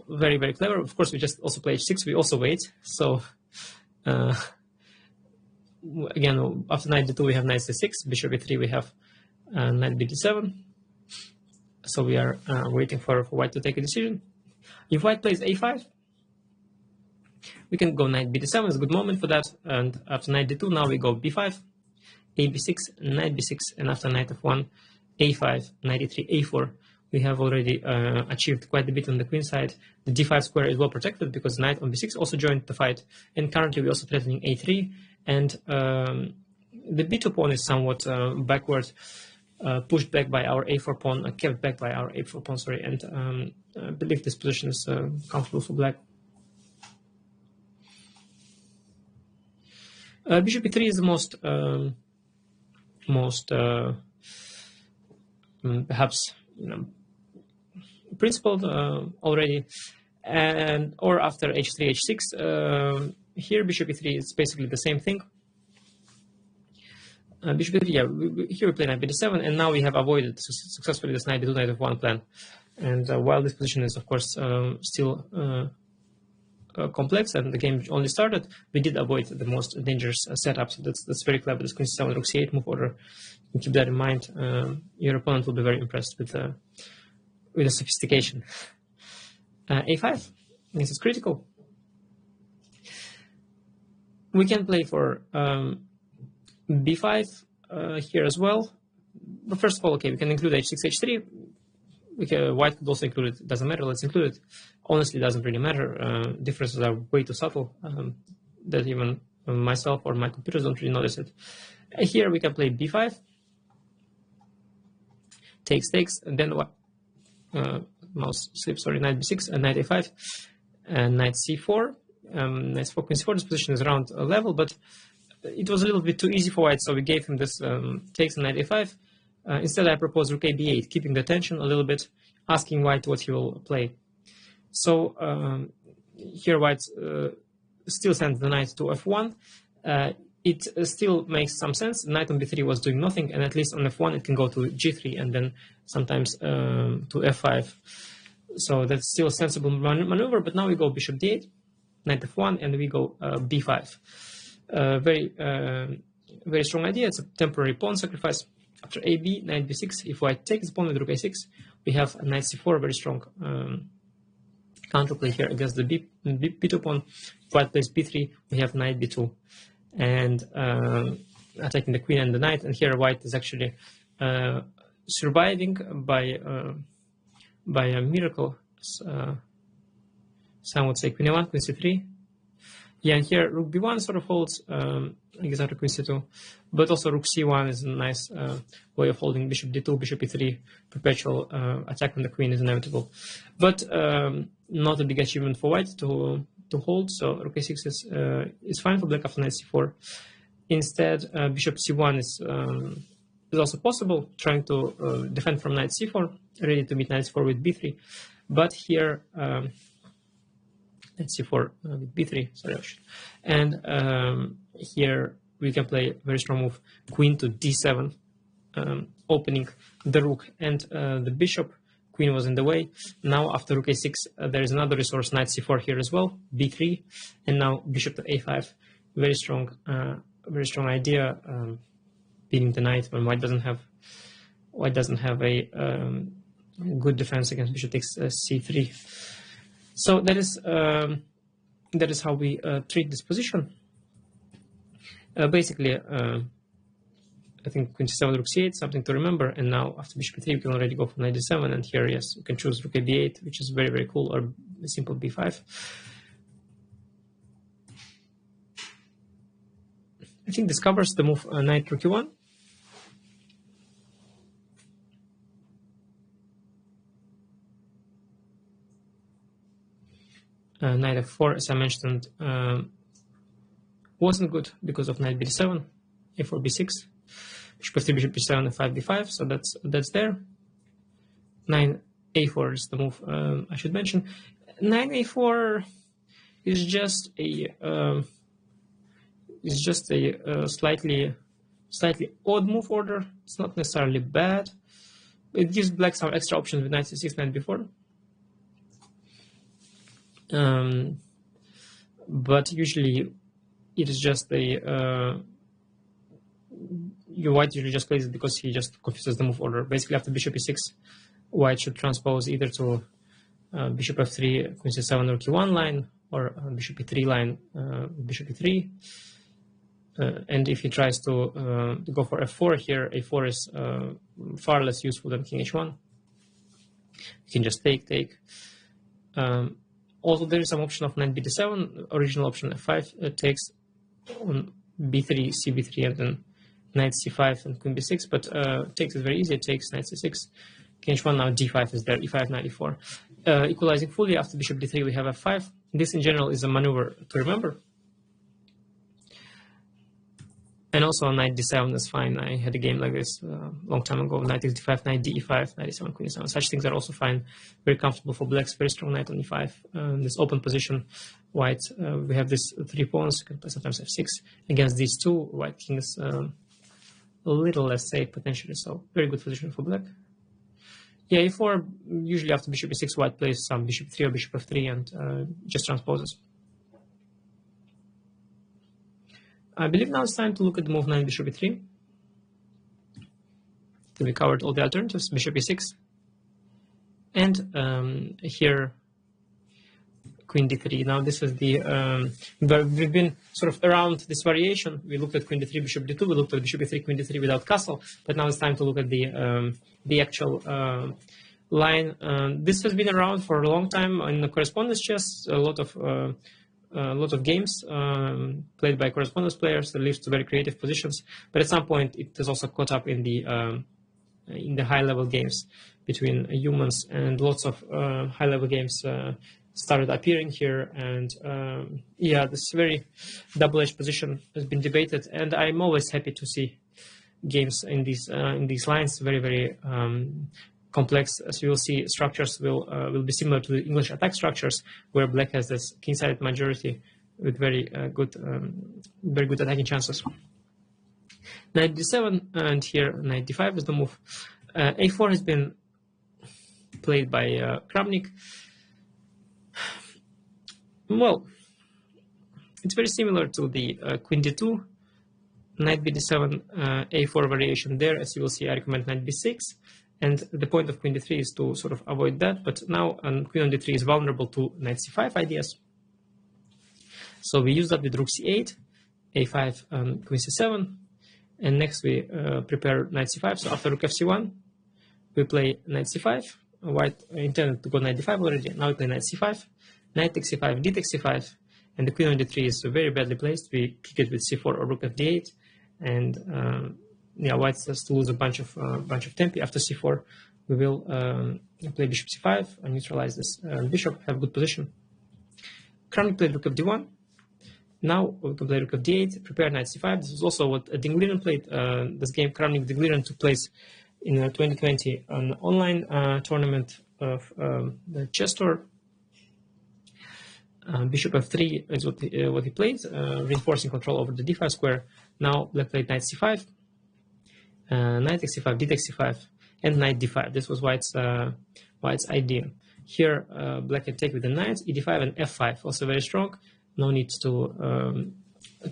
very, very clever. Of course, we just also play h6. We also wait. So again, after knight d2, we have knight c6. Bishop e3, we have knight b7. So we are waiting for white to take a decision. If white plays a5, we can go knight b7. It's a good moment for that. And after knight d2, now we go b5, a b6, knight b6, and after knight f1, a5, knight e3, a4. We have already achieved quite a bit on the queen side. The d5 square is well protected because knight on b6 also joined the fight. And currently we're also threatening a3. And the b2 pawn is somewhat backward, pushed back by our a4 pawn, kept back by our a4 pawn, sorry. And I believe this position is comfortable for black. Bishop e3 is the most perhaps, principled already, and or after h3, h6. Here bishop e3 is basically the same thing. Bishop e3, yeah, here we play knight b7, and now we have avoided successfully this knight d2, knight f1 plan. And while this position is of course still complex and the game only started, we did avoid the most dangerous setup. So that's very clever. This Queen C7 Rook C8 move order. You keep that in mind. Your opponent will be very impressed with the sophistication. A5. This is critical. We can play for B5 here as well. But first of all, okay, we can include H6, H3. White could also include it. Doesn't matter. Let's include it. Honestly, it doesn't really matter. Differences are way too subtle that even myself or my computers don't really notice it. Here we can play B5. Takes, and then what? Mouse slips. Sorry, knight B6 and knight A5 and knight C4. Knight C4, Queen C4. This position is around level, but it was a little bit too easy for white, so we gave him this takes and knight A5. Instead, I propose Rook A B8, keeping the tension a little bit, asking white what he will play. So here white still sends the knight to F1. It still makes some sense. Knight on B3 was doing nothing, and at least on F1 it can go to G3 and then sometimes to F5. So that's still a sensible maneuver, but now we go Bishop D8, Knight F1, and we go B5. Very strong idea. It's a temporary pawn sacrifice. After AB, Knight B6, if white takes the pawn with Rook A6, we have a Knight C4, very strong counterplay here against the B2 pawn. If white plays B3, we have Knight B2. And attacking the queen and the knight, and here white is actually surviving by a miracle. Some would say Queen A1, Queen C3. Yeah, and here Rook B1 sort of holds, I guess after Queen C2, but also Rook C1 is a nice way of holding Bishop D2, Bishop E3. Perpetual attack on the queen is inevitable, but not a big achievement for white to hold. So Rook A6 is fine for black after Knight C4. Instead, Bishop C1 is also possible, trying to defend from Knight C4, ready to meet Knight C4 with B3. But here, Knight C4 with B3, sorry, and here we can play a very strong move, Queen to D7, opening the Rook and the Bishop. Queen was in the way. Now after Rook A6, there is another resource, Knight C4 here as well, B3, and now Bishop to A5. Very strong idea, beating the knight when white doesn't have a good defense against Bishop takes C3. So that is how we treat this position. Basically, I think Queen C7, Rook C8, something to remember. And now after Bishop E3, you can already go for Knight D7. And here, yes, you can choose Rook A B8, which is very, very cool, or a simple B5. I think this covers the move Knight Rook E1. Knight F4, as I mentioned, wasn't good because of Knight B7, A4 B6. Bishop F3, Bishop B7, F5 B5, so that's there. 9 A4 is the move I should mention. 9 A4 is just a slightly odd move order. It's not necessarily bad. It gives black some extra options with Knight C6, Knight B4. But usually it is just your white usually just plays it because he just confuses the move order. Basically, after Bishop E6, white should transpose either to Bishop F3, Queen C7 or Q1 line, or Bishop E3 line, Bishop E3. And if he tries to go for F4 here, A4 is far less useful than King H1. You can just take. Also, there is some option of Knight B7, original option F5 takes on B3, CB3, and then Knight C5 and Queen B6, but takes is very easy. It takes Knight C6, King H1, now D5 is there, E5, Knight E4. Equalizing fully after Bishop D3, we have F5. This in general is a maneuver to remember. And also Knight D7 is fine. I had a game like this a long time ago. Knight D5, Knight D5, Knight D7, Queen E7. Such things are also fine. Very comfortable for blacks. Very strong Knight on E5. This open position, white. We have these 3 pawns. You can play sometimes F6. Against these 2, white king is a little less safe potentially. So very good position for black. Yeah, E4. Usually after Bishop E6, white plays some Bishop 3 or Bishop F3 and just transposes. I believe now it's time to look at the move knight bishop e3. So we covered all the alternatives, bishop e6. And here, queen d3. Now this is the, we've been sort of around this variation. We looked at queen d3, bishop d2, we looked at bishop e3, queen d3 without castle, but now it's time to look at the actual line. This has been around for a long time in the correspondence chess, a lot of games played by correspondence players that leads to very creative positions, but at some point it is also caught up in the high-level games between humans, and lots of high-level games started appearing here, and yeah, this very double-edged position has been debated, and I'm always happy to see games in these lines, very, very complex. As you will see, structures will be similar to the English attack structures, where black has this king-sided majority with very good attacking chances. Knight d7, and here knight d5 is the move. a4 has been played by Kramnik. Well, it's very similar to the queen d2, knight bd7, a4 variation there. As you will see, I recommend knight b6, and the point of queen d3 is to sort of avoid that, but now queen on d3 is vulnerable to knight c5 ideas. So we use that with rook c8, a5, and queen c7, and next we prepare knight c5. So after rook fc1, we play knight c5. White intended to go knight d5 already. Now we play knight c5, knight takes c5, d takes c5, and the queen on d3 is very badly placed. We kick it with c4 or rook fd8, and yeah, white has to lose a bunch of tempi. After c4, we will play bishop c5 and neutralize this bishop, have good position. Kramnik played rook fd1. Now we can play rook fd8, prepare knight c5. This is also what Dingliren played. This game, Kramnik Dingliren, took place in 2020 an online tournament of the chess tour. Bishop f3 is what he played, reinforcing control over the d5 square. Now black played knight c5, knight takes c5, d takes c5, and knight d5. This was white's idea. Here black can take with the knights, e d5 and f5, also very strong. No need to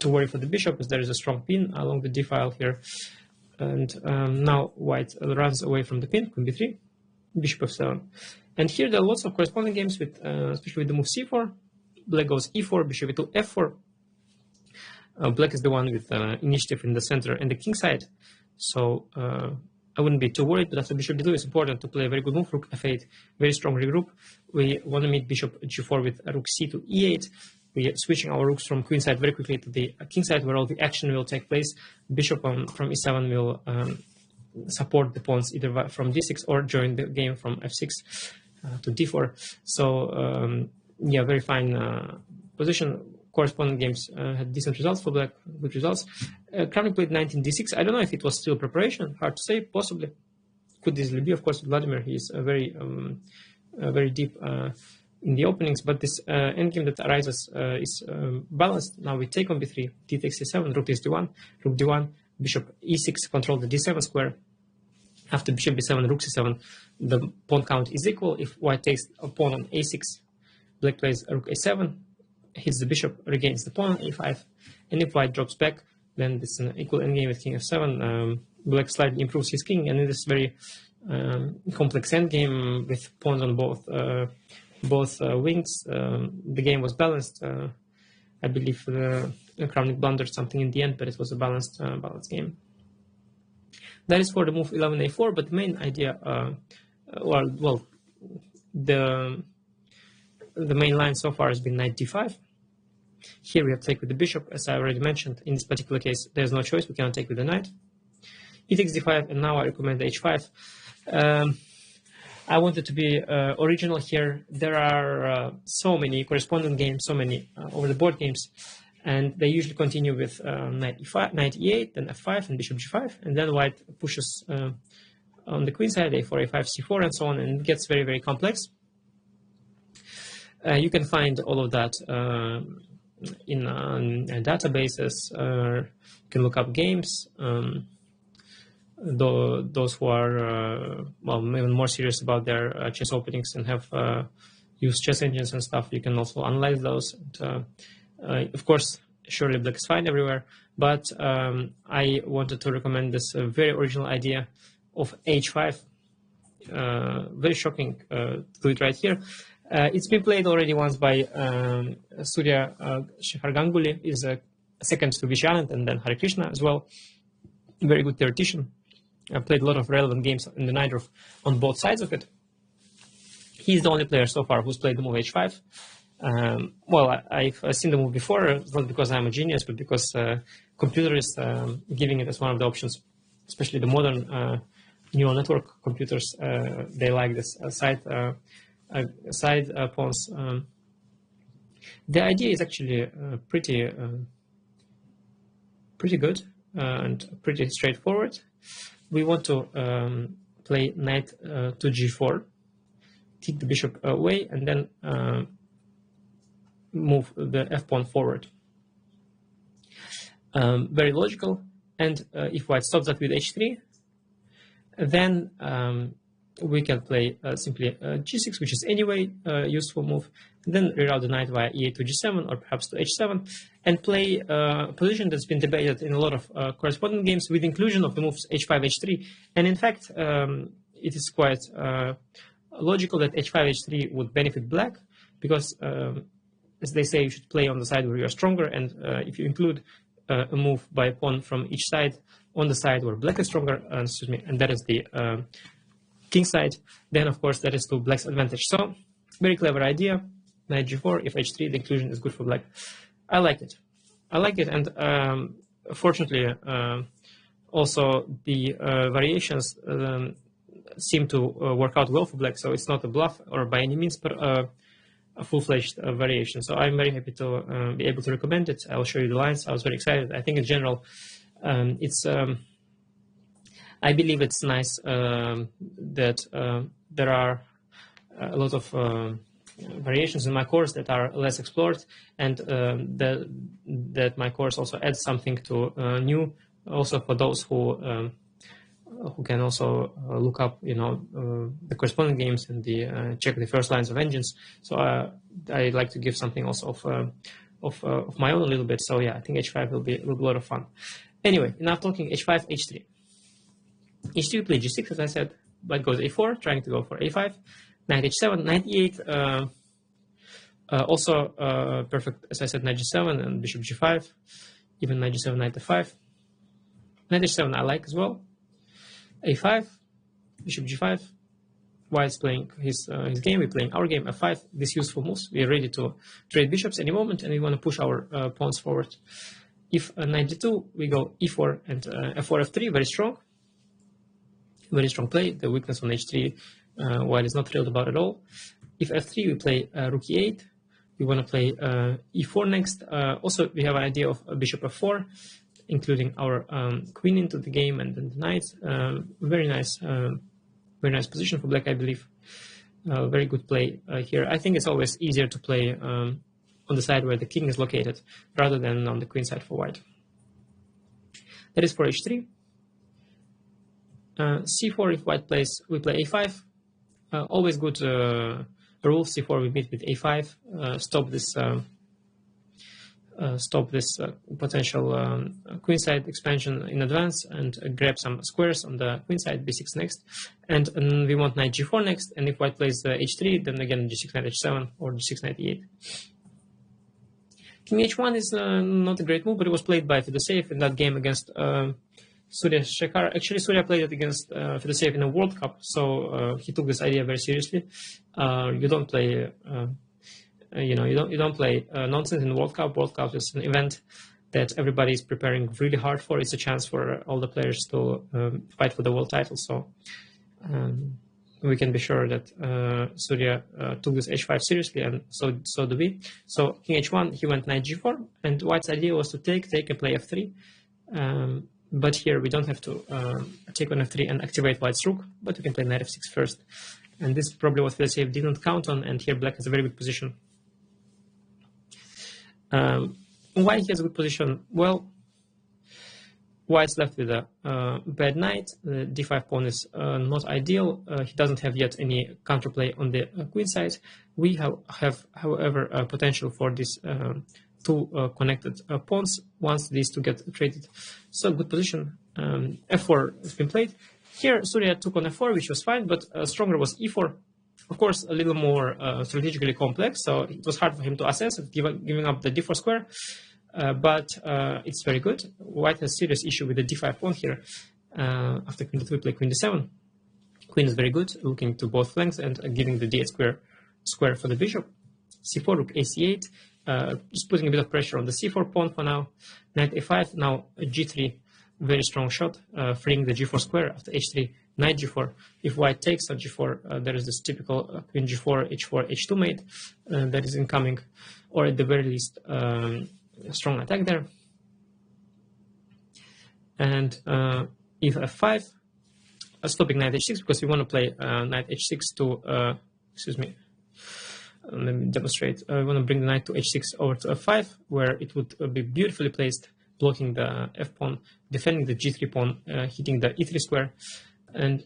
worry for the bishop, as there is a strong pin along the d file here. And now white runs away from the pin, queen b3, bishop f7. And here there are lots of corresponding games with, especially with the move c4. Black goes e4, bishop e2, f4. Black is the one with initiative in the center and the king side. So I wouldn't be too worried, but after bishop d2 it's important to play a very good move, rook f8, very strong regroup. We want to meet bishop g4 with rook c to e8. We are switching our rooks from queen side very quickly to the king side, where all the action will take place. Bishop from e7 will support the pawns either from d6 or join the game from f6 to d4. So yeah, very fine position. Corresponding games had decent results for black, good results. Kramnik played 19 d6. I don't know if it was still preparation. Hard to say. Possibly, could easily be. Of course, Vladimir, he's very deep in the openings, but this endgame that arises is balanced. Now we take on b3, d takes c7, rook takes d1, rook d1, bishop e6, control the d7 square. After bishop b7, rook c7, the pawn count is equal. If white takes a pawn on a6, black plays rook a7, hits the bishop, regains the pawn on a5, and if white drops back, then it's an equal endgame with king f7. Black slightly improves his king, and in this very complex endgame with pawns on both wings, the game was balanced. I believe Kramnik blundered something in the end, but it was a balanced game. That is for the move 11a4, but the main idea, the main line so far has been knight d5. Here we have take with the bishop, as I already mentioned. In this particular case, there's no choice, we cannot take with the knight. He takes d5, and now I recommend h5. I wanted to be original here. There are so many correspondent games, so many over-the-board games, and they usually continue with knight e5, knight e8, then f5, and bishop g5, and then white pushes on the queen side, a4, a5, c4, and so on, and it gets very, very complex. You can find all of that in databases. You can look up games. Those who are even more serious about their chess openings and have used chess engines and stuff, you can also analyze those. And, of course, surely black is fine everywhere, but I wanted to recommend this very original idea of h5. Very shocking to do it right here. It's been played already once by Surya Shekhar Ganguly, is a second to Vishyanath and then Hare Krishna as well. Very good theoretician. I've played a lot of relevant games in the Nidrov on both sides of it. He's the only player so far who's played the move h5. Well, I've seen the move before. It's not because I'm a genius, but because computer is giving it as one of the options, especially the modern neural network computers. They like this side pawns. The idea is actually pretty good and pretty straightforward. We want to play knight to g4, take the bishop away, and then move the f pawn forward. Very logical. And if white stops that with h3, then we can play simply g6, which is anyway a useful move. Then reroute the knight via e8 to g7 or perhaps to h7, and play a position that's been debated in a lot of corresponding games with inclusion of the moves h5, h3. And in fact, it is quite logical that h5, h3 would benefit black because, as they say, you should play on the side where you are stronger. And if you include a move by a pawn from each side on the side where black is stronger, and that is the king side, then of course that is to black's advantage. So very clever idea. Knight g4, if h3, the inclusion is good for black. I like it. And fortunately, also the variations seem to work out well for black. So it's not a bluff or by any means, but a full-fledged variation. So I'm very happy to be able to recommend it. I'll show you the lines. I was very excited. I think in general, I believe it's nice that there are a lot of variations in my course that are less explored, and that my course also adds something to new, also for those who can also look up, the corresponding games and check the first lines of engines. So I like to give something also of my own a little bit. So yeah, I think h5 will be a lot of fun. Anyway, enough talking. h5, h3. h3 play g6, as I said. Black goes a4, trying to go for a5. Knight h7, knight e8. Also perfect, as I said, knight g7 and bishop g5. Even knight g7, knight f5. Knight h7 I like as well. a5, bishop g5. White's playing his game, we're playing our game, f5. These useful moves. We're ready to trade bishops any moment, and we want to push our pawns forward. If knight d2, we go e4 and f4, f3, very strong. Very strong play. The weakness on h3, White is not thrilled about at all. If f3, we play rook e8. We want to play e4 next. Also, we have an idea of bishop f4, including our queen into the game and then the knight. Very nice position for black, I believe. Very good play here. I think it's always easier to play on the side where the king is located rather than on the queen side for white. That is for h3. c4, if white plays, we play a5. Always good rule. c4, we meet with a5. Stop this potential queenside expansion in advance and grab some squares on the queenside, b6 next. And we want knight g4 next. And if white plays h3, then again g6 knight h7 or g6 knight e8. King h1 is not a great move, but it was played by Fedoseev in that game against Surya Shekhar. Actually, Surya played it against Fedoseev in a World Cup, so he took this idea very seriously. You don't play, you don't play nonsense in the World Cup. World Cup is an event that everybody is preparing really hard for. It's a chance for all the players to fight for the world title. So we can be sure that Surya took this h5 seriously, and so do we. So king h1, he went knight g4, and White's idea was to take and play f3. But here we don't have to take on f3 and activate White's rook, but we can play knight f6 first. And this is probably what Fedoseev didn't count on, and here black has a very good position. Why he has a good position? Well, White's left with a bad knight. The d5 pawn is not ideal. He doesn't have yet any counterplay on the queen side. We have however, potential for this two connected pawns once these two get traded. So good position. F4 has been played. Here Surya took on F4, which was fine, but stronger was E4. Of course, a little more strategically complex, so it was hard for him to assess, giving up the D4 square. But it's very good. White has serious issue with the D5 pawn here. After Queen D2, we play Queen D7. Queen is very good, looking to both flanks and giving the D8 square for the bishop. C4, Rook AC8, just putting a bit of pressure on the C4 pawn for now. Knight A5, now G3, very strong shot, freeing the G4 square after H3. Knight G4. If White takes on G4, there is this typical Queen G4, H4, H2 mate that is incoming, or at the very least, strong attack there. And if F5, stopping Knight H6 because we want to play Knight H6 to, excuse me, let me demonstrate. We want to bring the Knight to H6 over to F5, where it would be beautifully placed, blocking the F pawn, defending the G3 pawn, hitting the E3 square. And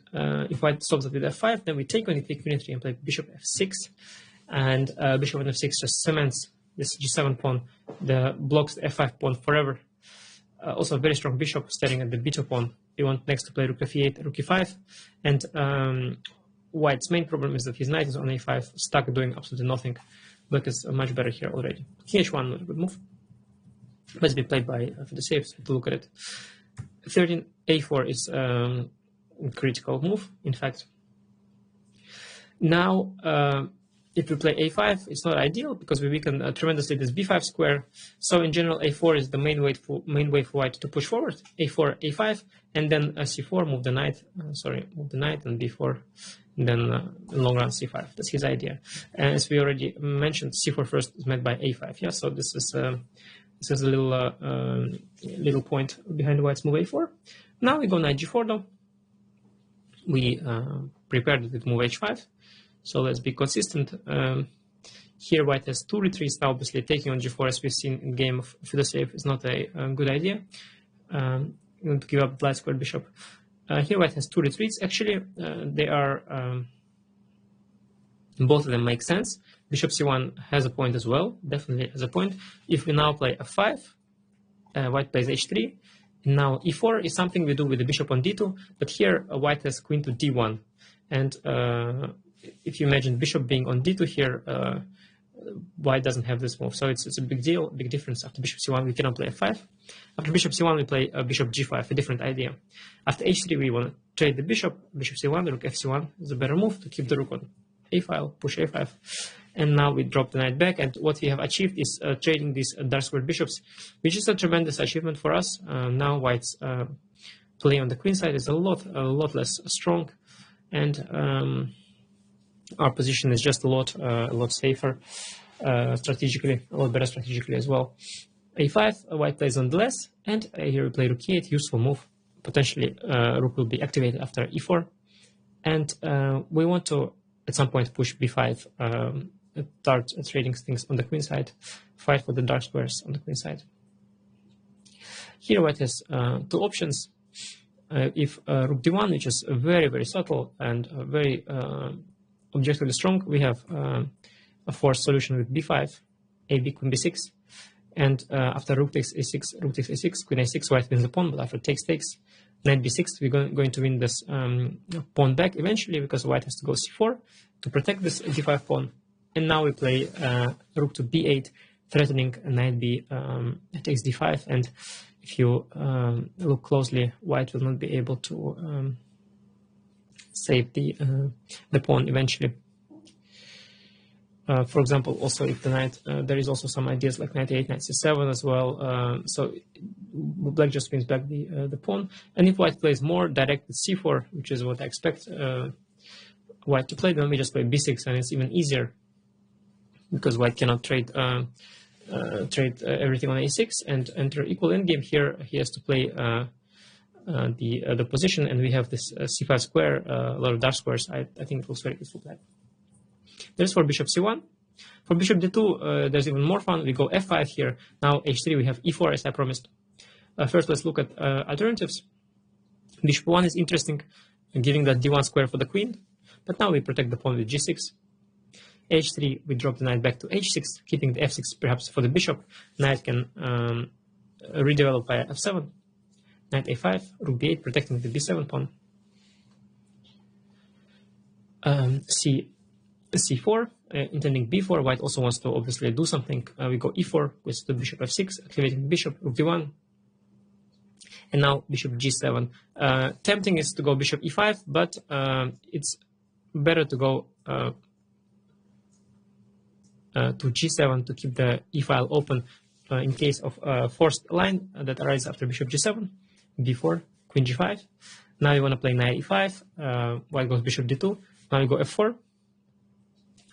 if White stops it with F5, then we take on E3, Queen E3, and play Bishop F6. And Bishop on F6 just cements this G7 pawn, blocks the F5 pawn forever. Also a very strong bishop staring at the B2 pawn. We want next to play Rook F8, Rook E5. And White's main problem is that his knight is on A5, stuck doing absolutely nothing. Black is much better here already. King H1, not a good move. But it's been played by for the saves to look at it. 13 A4 is critical move, in fact. Now, if we play A5, it's not ideal because we weaken tremendously this B5 square. So in general, A4 is the main way for White to push forward. A4, A5, and then C4, move the knight. Move the knight and B4, and then in long run C5. That's his idea. And as we already mentioned, C4 first is met by A5. Yeah, so this is a little point behind White's move A4. Now we go Knight G4 though. We prepared with move H5. So let's be consistent. Here White has two retreats. Now obviously taking on G4, as we've seen in game of Fidosave, is not a good idea. You want to give up the light square bishop. Here White has two retreats. Actually, they are both of them make sense. Bishop C1 has a point as well, definitely has a point. If we now play F5, White plays H3. Now E4 is something we do with the bishop on D2, but here White has queen to D1. And if you imagine bishop being on D2 here, White doesn't have this move. So it's a big deal, big difference. After bishop C1, we cannot play F5. After bishop C1, we play bishop G5, a different idea. After H3, we want to trade the bishop C1, rook F1 is a better move to keep the rook on A file, push A5. And now we drop the knight back, and what we have achieved is trading these dark square bishops, which is a tremendous achievement for us. Now White's play on the queen side is a lot less strong, and our position is just a lot safer strategically, a lot better strategically as well. A5, White plays on the less, and here we play Rook E8, useful move. Potentially Rook will be activated after E4, and we want to at some point push B5, start trading things on the queen side, fight for the dark squares on the queen side. Here White has two options. If Rook D1, which is very subtle and very objectively strong, we have a forced solution with B5, AB, Queen B6, and after Rook takes A6, Rook takes A6, Queen A6, White wins the pawn, but after takes, Knight B6, we're going to win this pawn back eventually because White has to go C4 to protect this D5 pawn. And now we play Rook to B8, threatening Knight B takes D5, and if you look closely, White will not be able to save the pawn eventually. For example, also if the knight, there is also some ideas like Knight A8, Knight C7 as well. So Black just wins back the pawn. And if White plays more directed C4, which is what I expect White to play, then we just play B6, and it's even easier because White cannot trade everything on A6 and enter equal endgame. Here he has to play the position, and we have this C5 square, a lot of dark squares. I think it looks very good for Black. There's for bishop C1. For bishop D2, there's even more fun. We go F5 here. Now H3, we have E4 as I promised. First, let's look at alternatives. Bishop 1 is interesting, giving that D1 square for the queen. But now we protect the pawn with G6. h3, we drop the knight back to h6, keeping the f6 perhaps for the bishop. Knight can redevelop by f7, knight a5, rook b8, protecting the b7 pawn. c4, intending b4. White also wants to obviously do something. We go e4 with the bishop f6, activating the bishop, rook d1, and now bishop g7. Tempting is to go bishop e5, but it's better to go to g7 to keep the e file open in case of forced line that arises after bishop g7, b4, queen g5. Now you want to play knight e5, white goes bishop d2, now you go f4,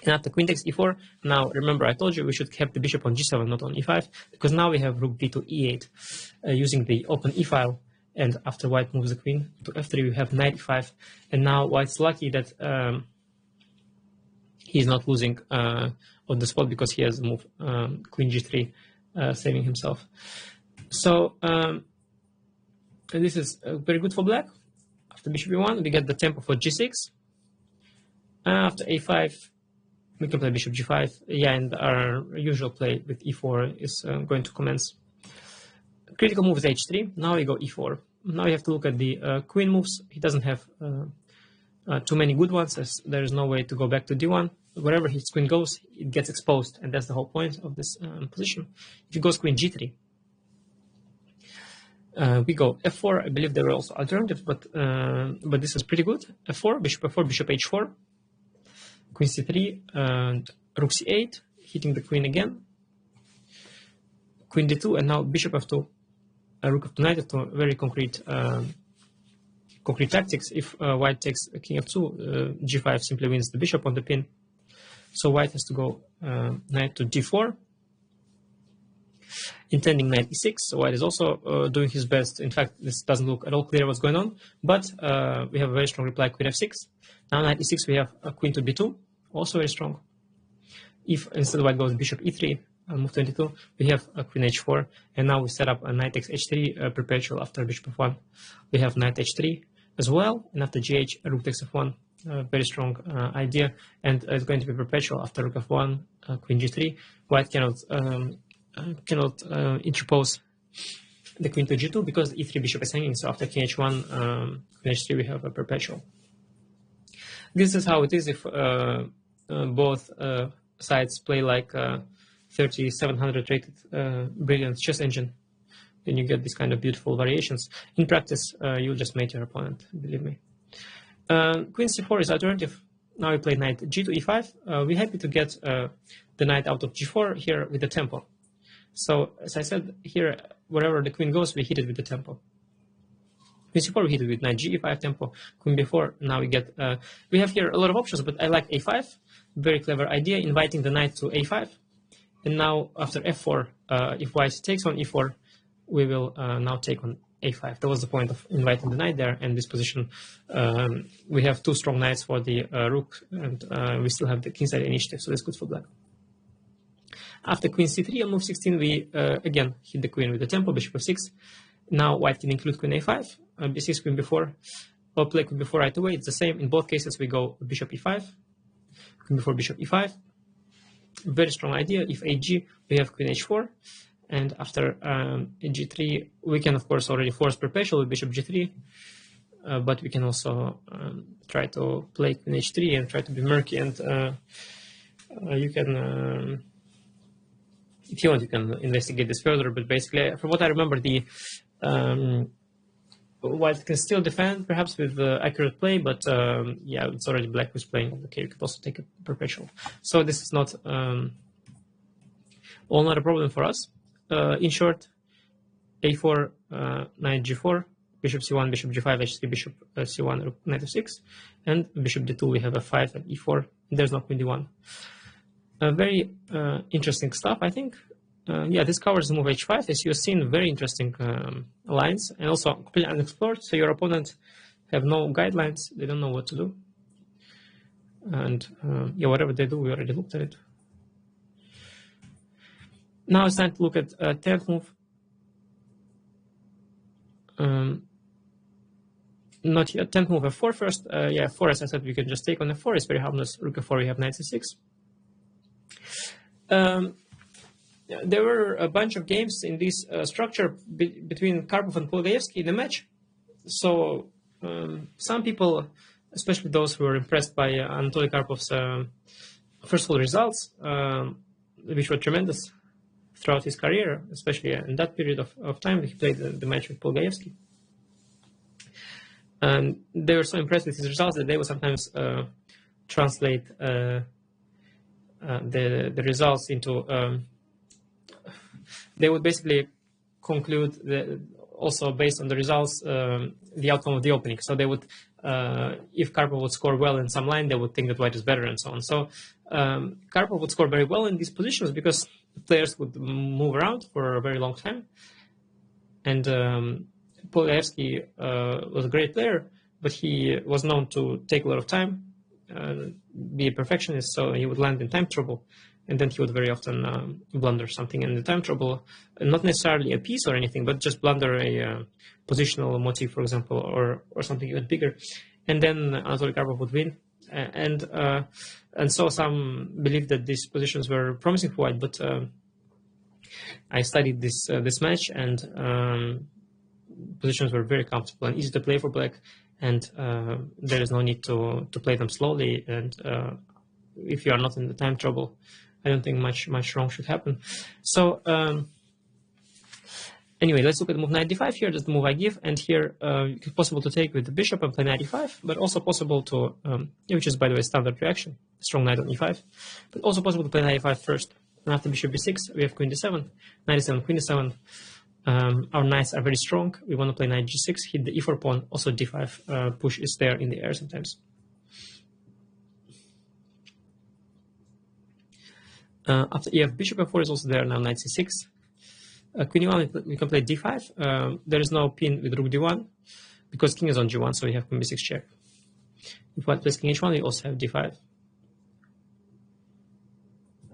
and after queen takes e4, now remember I told you we should keep the bishop on g7, not on e5, because now we have rook b2 e8 using the open e file, and after white moves the queen to f3, we have knight e5, and now white's lucky that he's not losing on the spot because he has moved queen g3, saving himself. So this is very good for black. After bishop e1, we get the tempo for g6. After a5, we can play bishop g5. Yeah, and our usual play with e4 is going to commence. Critical move is h3. Now we go e4. Now you have to look at the queen moves. He doesn't have too many good ones, as there is no way to go back to d1. Wherever his queen goes, it gets exposed, and that's the whole point of this position. If he goes queen g3, we go f4. I believe there were also alternatives, but this is pretty good. f4, bishop f4, bishop h4, queen c3, and rook c8, hitting the queen again. Queen d2, and now bishop f2, rook f2, knight f2. Very concrete tactics. If white takes king f2, g5 simply wins the bishop on the pin. So white has to go knight to d4, intending knight e6. So white is also doing his best. In fact, this doesn't look at all clear what's going on, but we have a very strong reply, queen f6. Now knight e6, we have a queen to b2, also very strong. If instead white goes bishop e3, move 22, we have a queen h4, and now we set up a knight takes h3 perpetual after bishop f1. We have knight h3 as well, and after gh, rook takes f1. Very strong idea, and it's going to be perpetual after rook f1, queen g3. White cannot interpose the queen to g2 because the e3 bishop is hanging. So after king h1, queen h3, we have a perpetual. This is how it is if both sides play like 3700 rated brilliant chess engine. Then you get these kind of beautiful variations. In practice, you'll just mate your opponent, believe me. Queen c4 is alternative. Now we play knight g to e5. We're happy to get the knight out of g4 here with the tempo. So as I said here, wherever the queen goes, we hit it with the tempo. Queen c4, we hit it with knight g e5 tempo. Queen b4. Now we get we have here a lot of options, but I like a5. Very clever idea, inviting the knight to a5. And now after f4, if white takes on e4, we will now take on a5. That was the point of inviting the knight there, and this position, we have two strong knights for the rook, and we still have the kingside initiative, so that's good for black. After queen c3 on move 16, we again hit the queen with the tempo, bishop f6. Now white can include queen a5, b6, queen b4, or play queen b4 right away. It's the same. In both cases, we go bishop e5, queen b4, bishop e5. Very strong idea. If ag, we have queen h4. And after g3, we can, of course, already force perpetual with bishop g3, but we can also try to play queen h3 and try to be murky. And you can, if you want, you can investigate this further. But basically, from what I remember, the white can still defend, perhaps with accurate play, but yeah, it's already black who's playing. Okay, you could also take a perpetual. So this is not all not a problem for us. In short, a4, knight g4, bishop c1, bishop g5, h3, bishop c1, knight f6, and bishop d2, we have f5 and e4. There's no queen d1. Very interesting stuff, I think. Yeah, this covers the move h5. As you've seen, very interesting lines, and also completely unexplored. So your opponent have no guidelines; they don't know what to do. And yeah, whatever they do, we already looked at it. Now it's time to look at 10th move. Not yet. 10th move f4 first. Yeah, f4, as I said, we can just take on f4. It's very harmless. Rook f4, we have knight c6. There were a bunch of games in this structure between Karpov and Polgaevsky in the match. So some people, especially those who were impressed by Anatoly Karpov's first of all results, which were tremendous throughout his career, especially in that period of time he played the match with Polgaevsky. And they were so impressed with his results that they would sometimes translate the results into. They would basically conclude also based on the results the outcome of the opening. So they would, if Karpov would score well in some line, they would think that white is better and so on. So Karpov would score very well in these positions because players would move around for a very long time. And Polgaevsky was a great player, but he was known to take a lot of time, be a perfectionist, so he would land in time trouble. And then he would very often blunder something in the time trouble, not necessarily a piece or anything, but just blunder a positional motif, for example, or something even bigger. And then Anatoly Karpov would win. And so some believe that these positions were promising for white, but I studied this match, and positions were very comfortable and easy to play for black, and there is no need to play them slowly. And if you are not in the time trouble, I don't think much wrong should happen. So anyway, let's look at move knight d5 here. That's the move I give, and here it's possible to take with the bishop and play knight e5, but also possible to, which is by the way standard reaction, strong knight on e5, but also possible to play knight e5 first. And after bishop b6, we have queen d7, knight d7, queen d7. Our knights are very strong. We want to play knight g6, hit the e4 pawn. Also d5 push is there in the air sometimes. After ef, bishop f4 is also there. Now knight c6. Queen e1, we can play d5. There is no pin with rook d1 because king is on g1, so we have queen b6 check. If white plays king h1, we also have d5.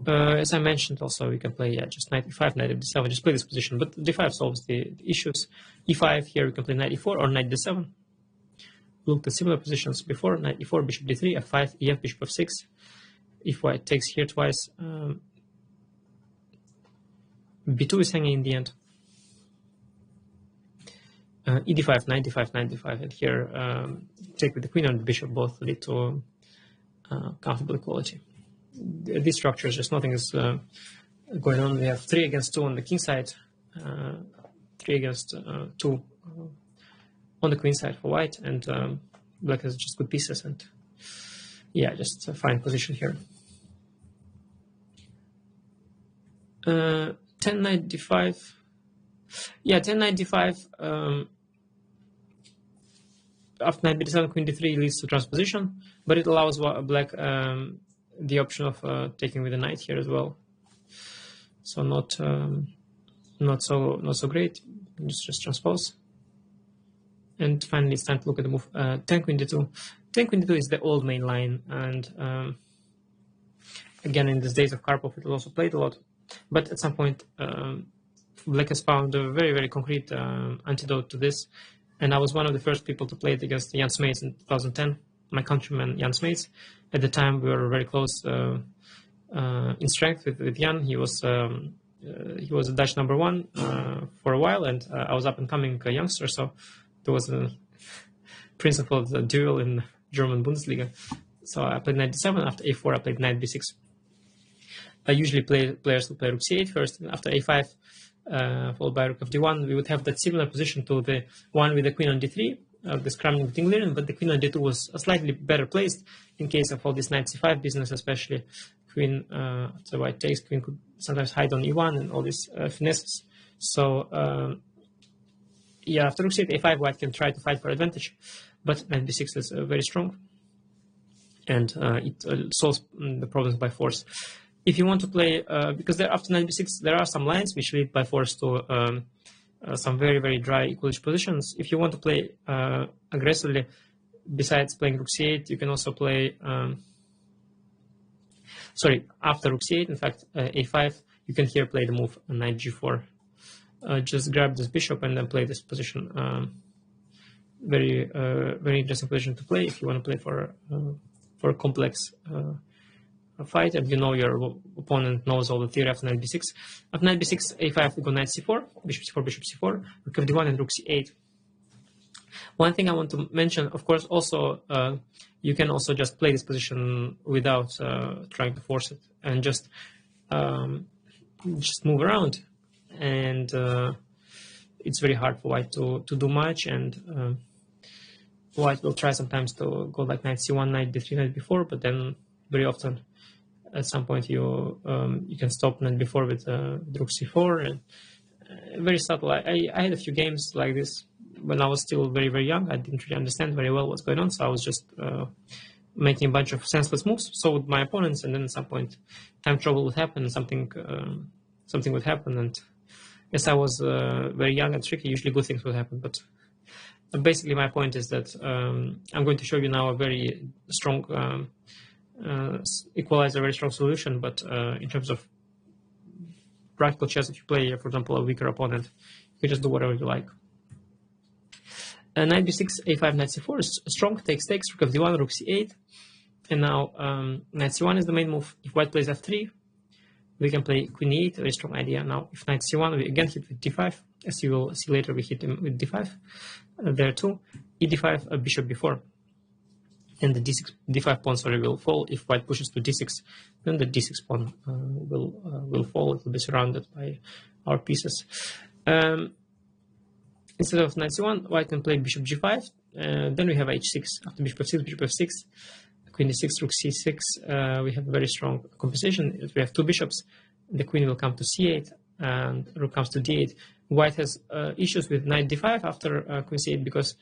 As I mentioned, also we can play just knight e5, knight d7, just play this position. But d5 solves the issues. e5 here we can play knight e4 or knight d7. We looked at similar positions before: knight e4, bishop d3, f5, ef, bishop f6. If white takes here twice, b2 is hanging in the end. e d5, knight d5, knight d5, and here take with the queen and the bishop both lead to comfortable equality. These structures, just nothing is going on. We have 3 against 2 on the king side, 3 against 2 on the queen side for white, and black has just good pieces, and yeah, just a fine position here. 10 knight d5. Yeah, 10 knight d5. After knight b7, queen d3 leads to transposition, but it allows black the option of taking with the knight here as well. So not so great. Just transpose. And finally, it's time to look at the move 10 queen d2. 10 queen d2 is the old main line, and again in these days of Karpov it was also played a lot. But at some point, black has found a very concrete antidote to this, and I was one of the first people to play it against Jan Smeets in 2010. My countryman Jan Smeets. At the time, we were very close in strength with Jan. He was a Dutch #1 for a while, and I was up and coming youngster, so there was a principled duel in German Bundesliga. So I played knight d7. After a4, I played knight b6. I usually players who play rook c8 first, and after a5, followed by rook of d1. We would have that similar position to the one with the queen on d3, the scrambling with Tingliren, but the queen on d2 was slightly better placed in case of all this knight c5 business, especially queen after white takes. Queen could sometimes hide on e1 and all these finesses. So yeah, after rook c8, a5, white can try to fight for advantage, but knight b6 is very strong, and it solves the problems by force. If you want to play, because after knight b6, there are some lines which lead by force to some very dry equal positions. If you want to play aggressively, besides playing rook c8, you can also play, after rook c8, in fact, a5, you can here play the move knight g4. Just grab this bishop and then play this position. Very interesting position to play if you want to play for a complex fight, and you know your opponent knows all the theory after knight b6. After knight b6, a5, we go knight c4, bishop c4, bishop c4, rook f1, and rook c8. One thing I want to mention, of course, also you can also just play this position without trying to force it, and just move around, and it's very hard for white to do much, and white will try sometimes to go like knight c1, knight d3, knight b4, but then very often at some point you can stop knight b4 with rook c4, and very subtle. I had a few games like this when I was still very, very young. I didn't really understand very well what's going on, so I was just making a bunch of senseless moves, so would my opponents, and then at some point time trouble would happen, something would happen, and as I was very young and tricky, usually good things would happen. But basically my point is that I'm going to show you now a very strong equalizer, very strong solution, but in terms of practical chess, if you play, for example, a weaker opponent, you can just do whatever you like. Knight b6, a5, knight c4 is strong, takes, rook f1, rook c8, and now knight c1 is the main move. If white plays f3, we can play queen e8, very strong idea. Now if knight c1, we again hit with d5, as you will see later, we hit him with d5, there too, e d5, bishop b4, and the d5 pawn, will fall. If white pushes to d6, then the d6 pawn will fall. It will be surrounded by our pieces. Instead of knight c1, white can play bishop g5, then we have h6. After bishop f6, bishop f6, queen d6, rook c6, we have a very strong compensation. If we have two bishops, the queen will come to c8, and rook comes to d8. White has issues with knight d5 after queen c8, because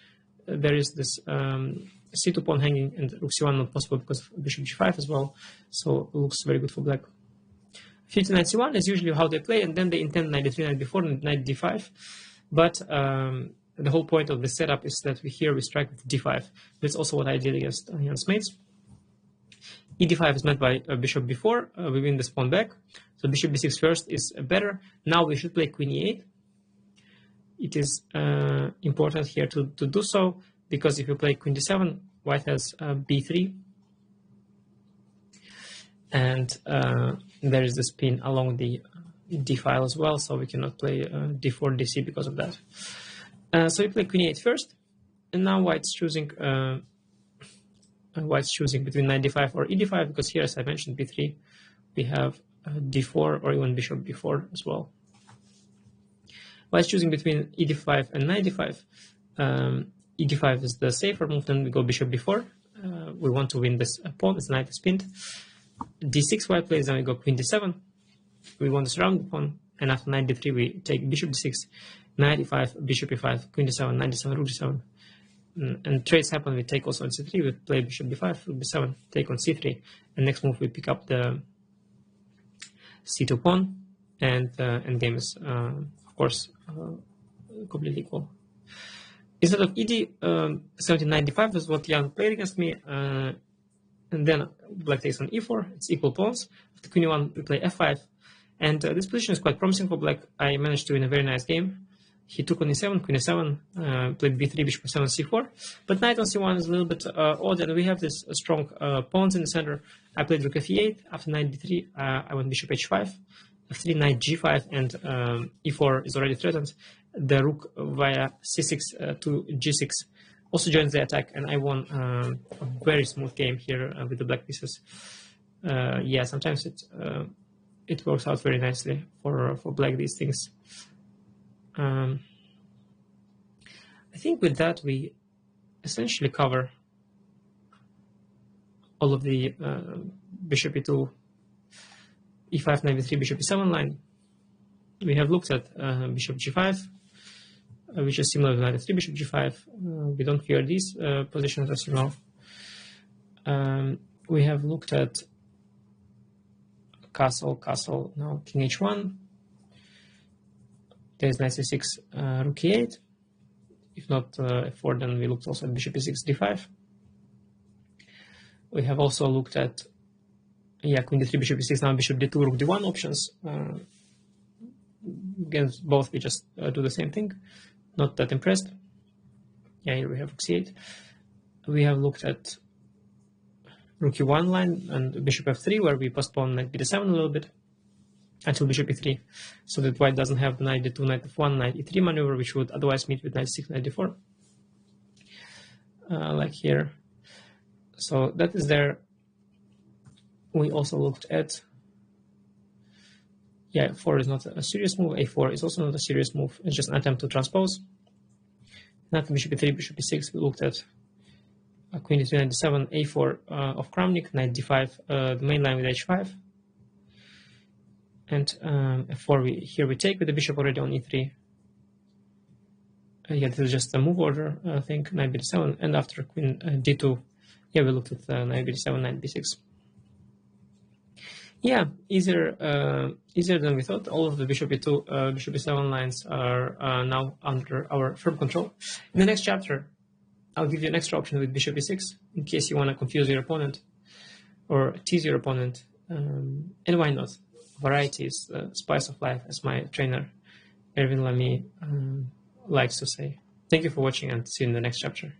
there is this c2 pawn hanging, and rook c1 not possible because of bishop g5 as well, so it looks very good for black. 50 knight c1 is usually how they play, and then they intend knight d3, knight b4, and knight d5. But the whole point of the setup is that we strike with d5. That's also what I did against Jan Smeets. e d5 is met by bishop b4. We win this pawn back. So bishop b6 first is better. Now we should play queen e8. It is important here to do so, because if you play queen d7, white has b3. And there is this pin along the d file as well, so we cannot play d4, dc because of that. So we play queen e8 first, and now white's choosing between knight d5 or e d5, because here, as I mentioned, b3, we have d4 or even bishop b4 as well. White's choosing between e d5 and knight d5. E d5 is the safer move, then we go bishop b4. We want to win this pawn, this knight is pinned. d6 white plays, then we go queen d7. We want to surround the pawn, and after knight d3, we take bishop d6, knight e5, bishop e5, queen d7, knight d7, rook d7. And trades happen. We take also on c3, we play bishop d5, rook b7, take on c3, and next move we pick up the c2 pawn, and endgame is, of course, completely equal. Instead of ed, 79 d5 is what Jan played against me, and then black takes on e4. It's equal pawns. After queen e1, we play f5, and this position is quite promising for black. I managed to win a very nice game. He took on e7, queen e7, played b3, bishop e7, c4. But knight on c1 is a little bit odd, and we have this strong pawns in the center. I played rook f8. After knight d3, I went bishop h5. f3, knight g5, and e4 is already threatened. The rook via c6 to g6 also joins the attack, and I won a very smooth game here with the black pieces. Yeah, sometimes it works out very nicely for black, these things. I think with that we essentially cover all of the bishop e2, e5, knight b3, bishop e7 line. We have looked at bishop g5, which is similar to knight f3, bishop g5. We don't fear these positions, as you know. We have looked at castle, now king h1. There's knight c6, rook e8. If not f4, then we looked also at bishop e6, d5. We have also looked at, yeah, queen d3, bishop e6, now bishop d2, rook d1 options. Against both, we just do the same thing. Not that impressed. Yeah, here we have rook c8. We have looked at rook e1 line and bishop f3, where we postpone knight b7 a little bit until bishop e3, so that white doesn't have knight d2, knight f1, knight e3 maneuver, which would otherwise meet with knight 6, knight d4, like here. So that is there. We also looked at, yeah, f4 is not a serious move, a4 is also not a serious move, it's just an attempt to transpose. Knight bishop e3, bishop e6, we looked at queen e3, knight d7, a4 of Kramnik, knight d5, the main line with h5, and f4 here we take with the bishop already on e3. Yeah, this is just a move order, I think, knight b7, and after queen d2, yeah, we looked at knight b7, knight b6. Yeah, easier than we thought. All of the bishop e2, bishop e7 lines are now under our firm control. In the next chapter, I'll give you an extra option with bishop e6 in case you want to confuse your opponent or tease your opponent. And why not? Variety is the spice of life, as my trainer Erwin Lamy likes to say. Thank you for watching, and see you in the next chapter.